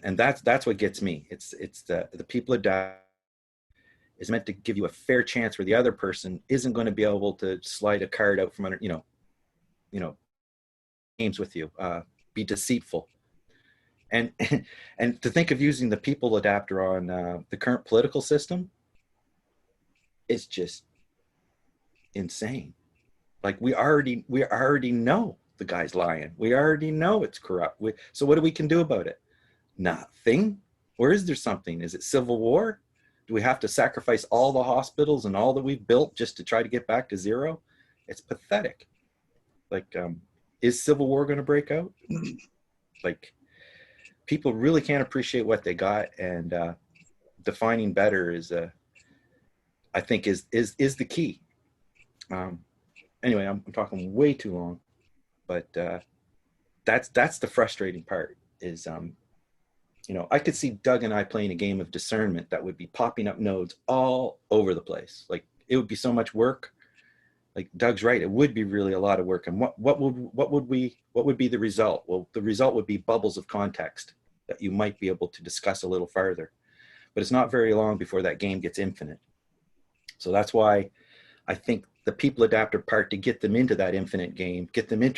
And that's what gets me. It's the people adapt is meant to give you a fair chance where the other person isn't going to be able to slide a card out from under, games with you, be deceitful. And to think of using the people adapter on the current political system is just insane. Like, we already know the guy's lying. We already know it's corrupt. So what we can do about it? Nothing. Or is there something? Is it civil war? Do we have to sacrifice all the hospitals and all that we've built just to try to get back to zero? It's pathetic. Like, is civil war going to break out? Like, people really can't appreciate what they got, and defining better is, I think, is the key. Anyway, I'm talking way too long, but that's the frustrating part. Is I could see Doug and I playing a game of discernment that would be popping up nodes all over the place. Like, it would be so much work. Like, Doug's right, it would be really a lot of work. And what would be the result? Well, the result would be bubbles of context that you might be able to discuss a little farther. But it's not very long before that game gets infinite. So that's why I think the people adapter part, to get them into that infinite game, get them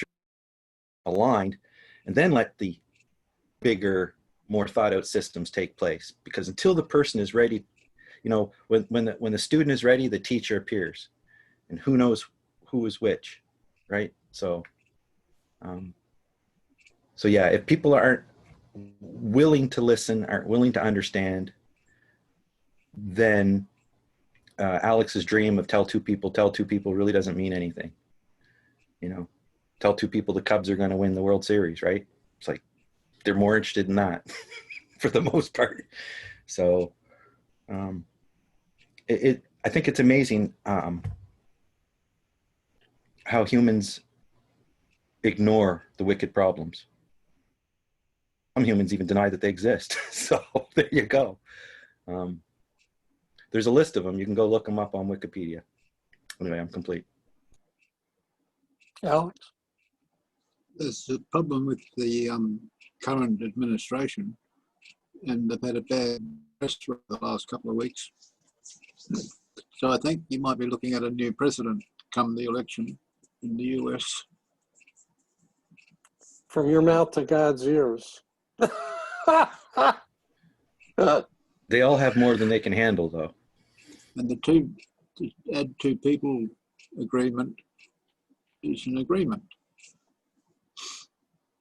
aligned, and then let the bigger, more thought out systems take place. Because until the person is ready, when the student is ready, the teacher appears, and who knows who is which, right? So yeah, if people aren't willing to listen, aren't willing to understand, then Alex's dream of tell two people really doesn't mean anything. Tell two people the Cubs are going to win the World Series, right? It's like, they're more interested in that for the most part. So I think it's amazing how humans ignore the wicked problems. Some humans even deny that they exist. So there you go. There's a list of them. You can go look them up on Wikipedia. Anyway, I'm complete. Alex? There's a problem with the current administration, and they've had a bad press for the last couple of weeks. So I think you might be looking at a new president come the election in the US. From your mouth to God's ears. They all have more than they can handle, though. And the add two people agreement is an agreement.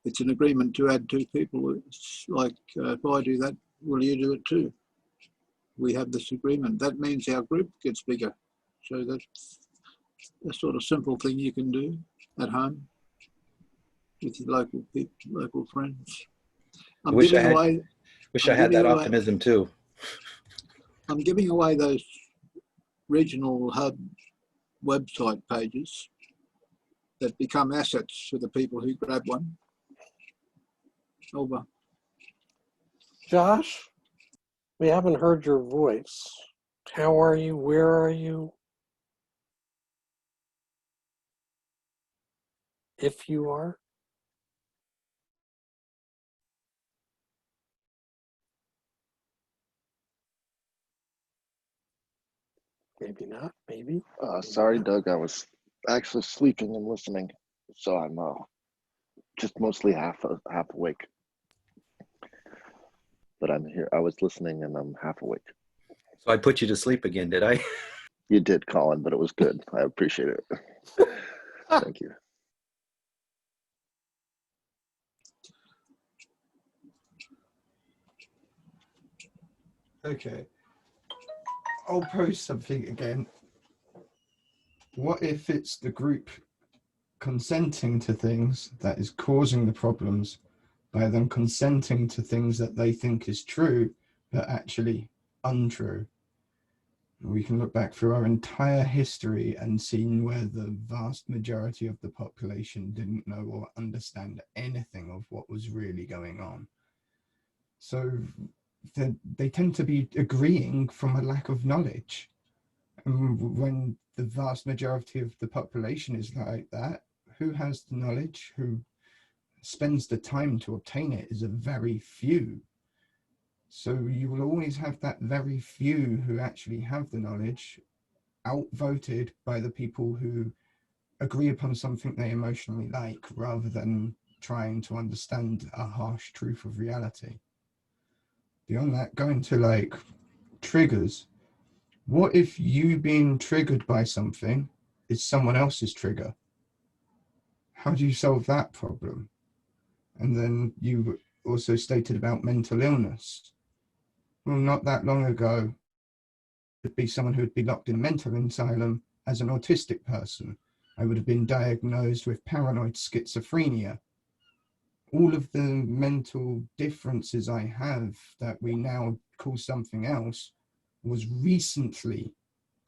It's an agreement to add two people. It's like, if I do that, will you do it too? We have this agreement. That means our group gets bigger. So that's a sort of simple thing you can do at home with your local people, local friends. I wish I had that optimism too. I'm giving away those regional hub website pages that become assets for the people who grab one. Over. Josh, we haven't heard your voice. How are you? Where are you? If you are. Maybe not, maybe. Sorry, Doug, I was actually sleeping and listening, so I'm just mostly half awake. But I'm here. I was listening and I'm half awake. So I put you to sleep again, did I? You did, Colin, but it was good. I appreciate it. Thank you. Okay. I'll post something again. What if it's the group consenting to things that is causing the problems by them consenting to things that they think is true, but actually untrue? We can look back through our entire history and seen where the vast majority of the population didn't know or understand anything of what was really going on. So they tend to be agreeing from a lack of knowledge. And when the vast majority of the population is like that, who has the knowledge, who spends the time to obtain it is a very few. So you will always have that very few who actually have the knowledge outvoted by the people who agree upon something they emotionally like rather than trying to understand a harsh truth of reality. Beyond that, going to like triggers. What if you being triggered by something is someone else's trigger? How do you solve that problem? And then you also stated about mental illness. Well, not that long ago, it'd be someone who would be locked in a mental asylum as an autistic person. I would have been diagnosed with paranoid schizophrenia. All of the mental differences I have that we now call something else was recently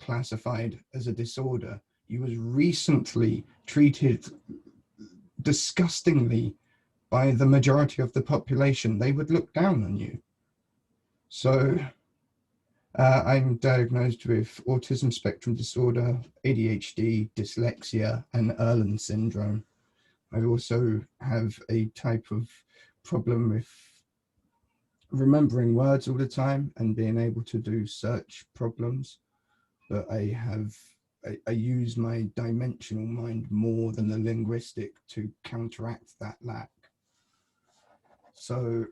classified as a disorder. You was recently treated disgustingly by the majority of the population. They would look down on you. So I'm diagnosed with autism spectrum disorder, ADHD, dyslexia, and Erland syndrome. I also have a type of problem with remembering words all the time and being able to do search problems. But I use my dimensional mind more than the linguistic to counteract that lack. So,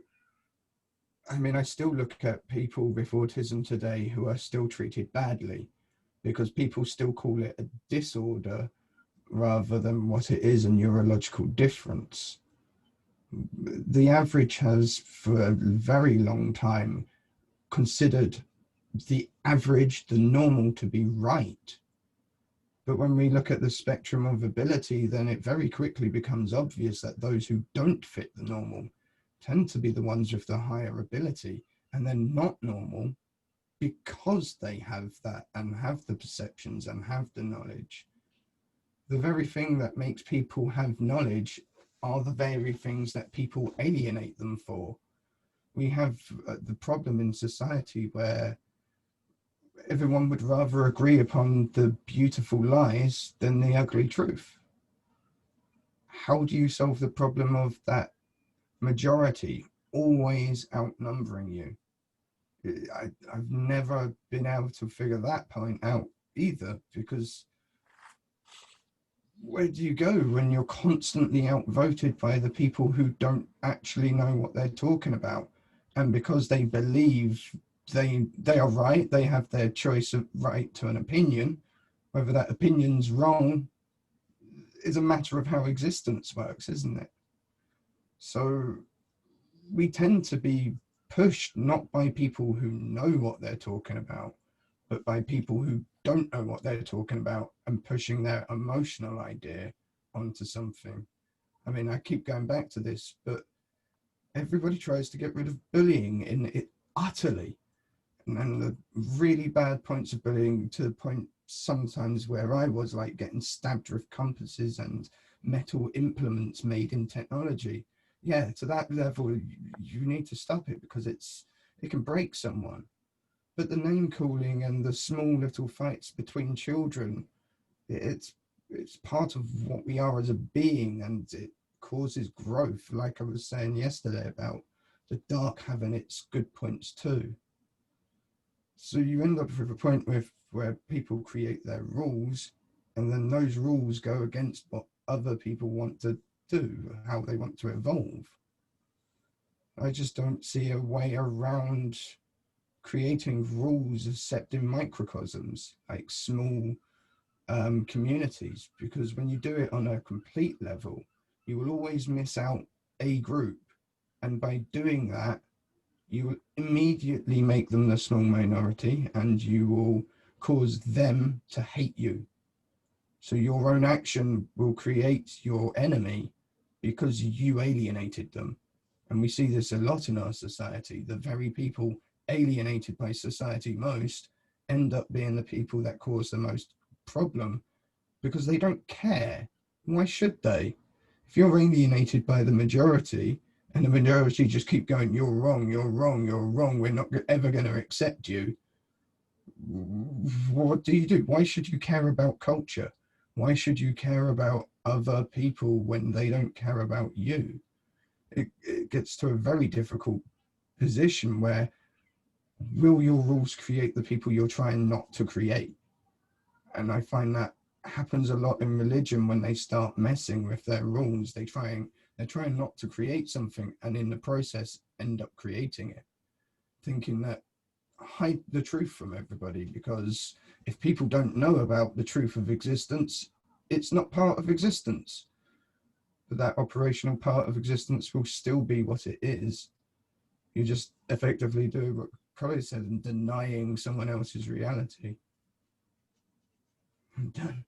I mean, I still look at people with autism today who are still treated badly because people still call it a disorder rather than what it is, a neurological difference. The average has, for a very long time, considered the average, the normal, to be right. But when we look at the spectrum of ability, then it very quickly becomes obvious that those who don't fit the normal tend to be the ones with the higher ability, and they're not normal because they have that and have the perceptions and have the knowledge, the very thing that makes people have knowledge are the very things that people alienate them for. We have the problem in society where everyone would rather agree upon the beautiful lies than the ugly truth. How do you solve the problem of that majority always outnumbering you? I've never been able to figure that point out either, because where do you go when you're constantly outvoted by the people who don't actually know what they're talking about? And because they believe they are right, they have their choice of right to an opinion. Whether that opinion's wrong is a matter of how existence works, isn't it? So we tend to be pushed not by people who know what they're talking about, but by people who don't know what they're talking about and pushing their emotional idea onto something. I mean, I keep going back to this, but everybody tries to get rid of bullying in it utterly. And the really bad points of bullying, to the point sometimes where I was like getting stabbed with compasses and metal implements made in technology. Yeah, to that level, you need to stop it, because it can break someone. But the name calling and the small little fights between children, it's part of what we are as a being, and it causes growth. Like I was saying yesterday about the dark having its good points too. So you end up with a point where people create their rules, and then those rules go against what other people want to do, how they want to evolve. I just don't see a way around creating rules except in microcosms, like small communities, because when you do it on a complete level, you will always miss out a group. And by doing that, you will immediately make them the small minority, and you will cause them to hate you. So your own action will create your enemy because you alienated them. And we see this a lot in our society. The very people alienated by society most end up being the people that cause the most problem, because they don't care. Why should they? If you're alienated by the majority, and the majority just keep going, you're wrong, you're wrong, you're wrong, we're not ever going to accept you, what do? Why should you care about culture? Why should you care about other people when they don't care about you? It gets to a very difficult position where, will your rules create the people you're trying not to create? And I find that happens a lot in religion. When they start messing with their rules, they're trying not to create something, and in the process end up creating it, thinking that hide the truth from everybody, because if people don't know about the truth of existence, it's not part of existence. But that operational part of existence will still be what it is. You just effectively do what Crowley said, in denying someone else's reality. I'm done.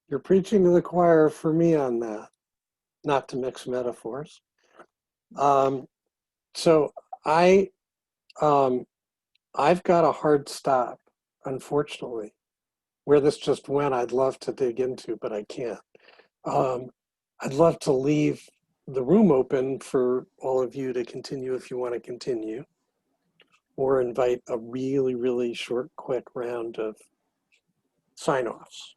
You're preaching to the choir for me on that, not to mix metaphors. So I've got a hard stop, unfortunately. Where this just went, I'd love to dig into, but I can't. I'd love to leave the room open for all of you to continue if you want to continue, or invite a really, really short, quick round of sign-offs.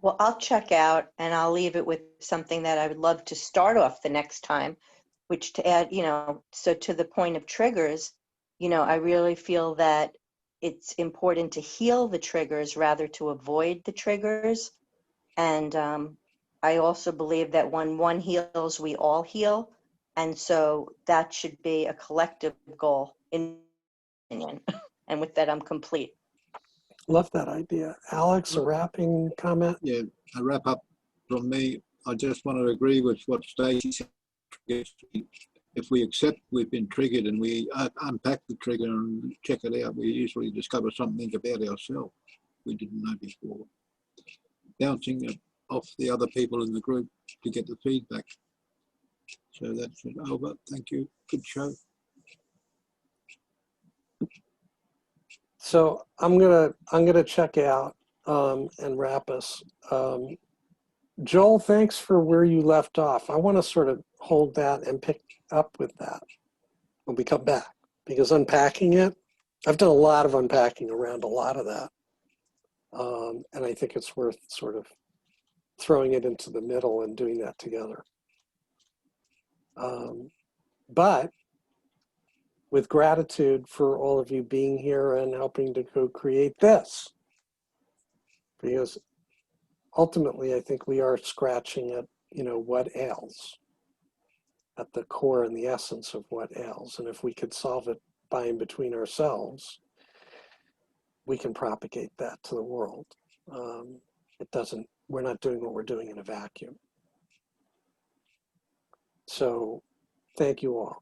Well, I'll check out, and I'll leave it with something that I would love to start off the next time, which to add, so to the point of triggers, I really feel that it's important to heal the triggers rather to avoid the triggers. And I also believe that when one heals, we all heal. And so that should be a collective goal, in my opinion. And with that, I'm complete. Love that idea. Alex, a wrapping comment? Yeah, a wrap up from me. I just want to agree with what Stacey said. If we accept we've been triggered and we unpack the trigger and check it out, we usually discover something about ourselves we didn't know before. Bouncing it off the other people in the group to get the feedback. So that's it. Over. Thank you. Good show. So I'm gonna check out and wrap us. Joel, thanks for where you left off. I want to sort of hold that and pick up with that when we come back, because unpacking it, I've done a lot of unpacking around a lot of that. And I think it's worth sort of throwing it into the middle and doing that together. But with gratitude for all of you being here and helping to co-create this, because ultimately I think we are scratching at, what ails, at the core and the essence of what ails. And if we could solve it by and between ourselves, we can propagate that to the world. We're not doing what we're doing in a vacuum. So thank you all.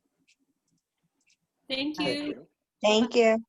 Thank Thank you. you. Thank you.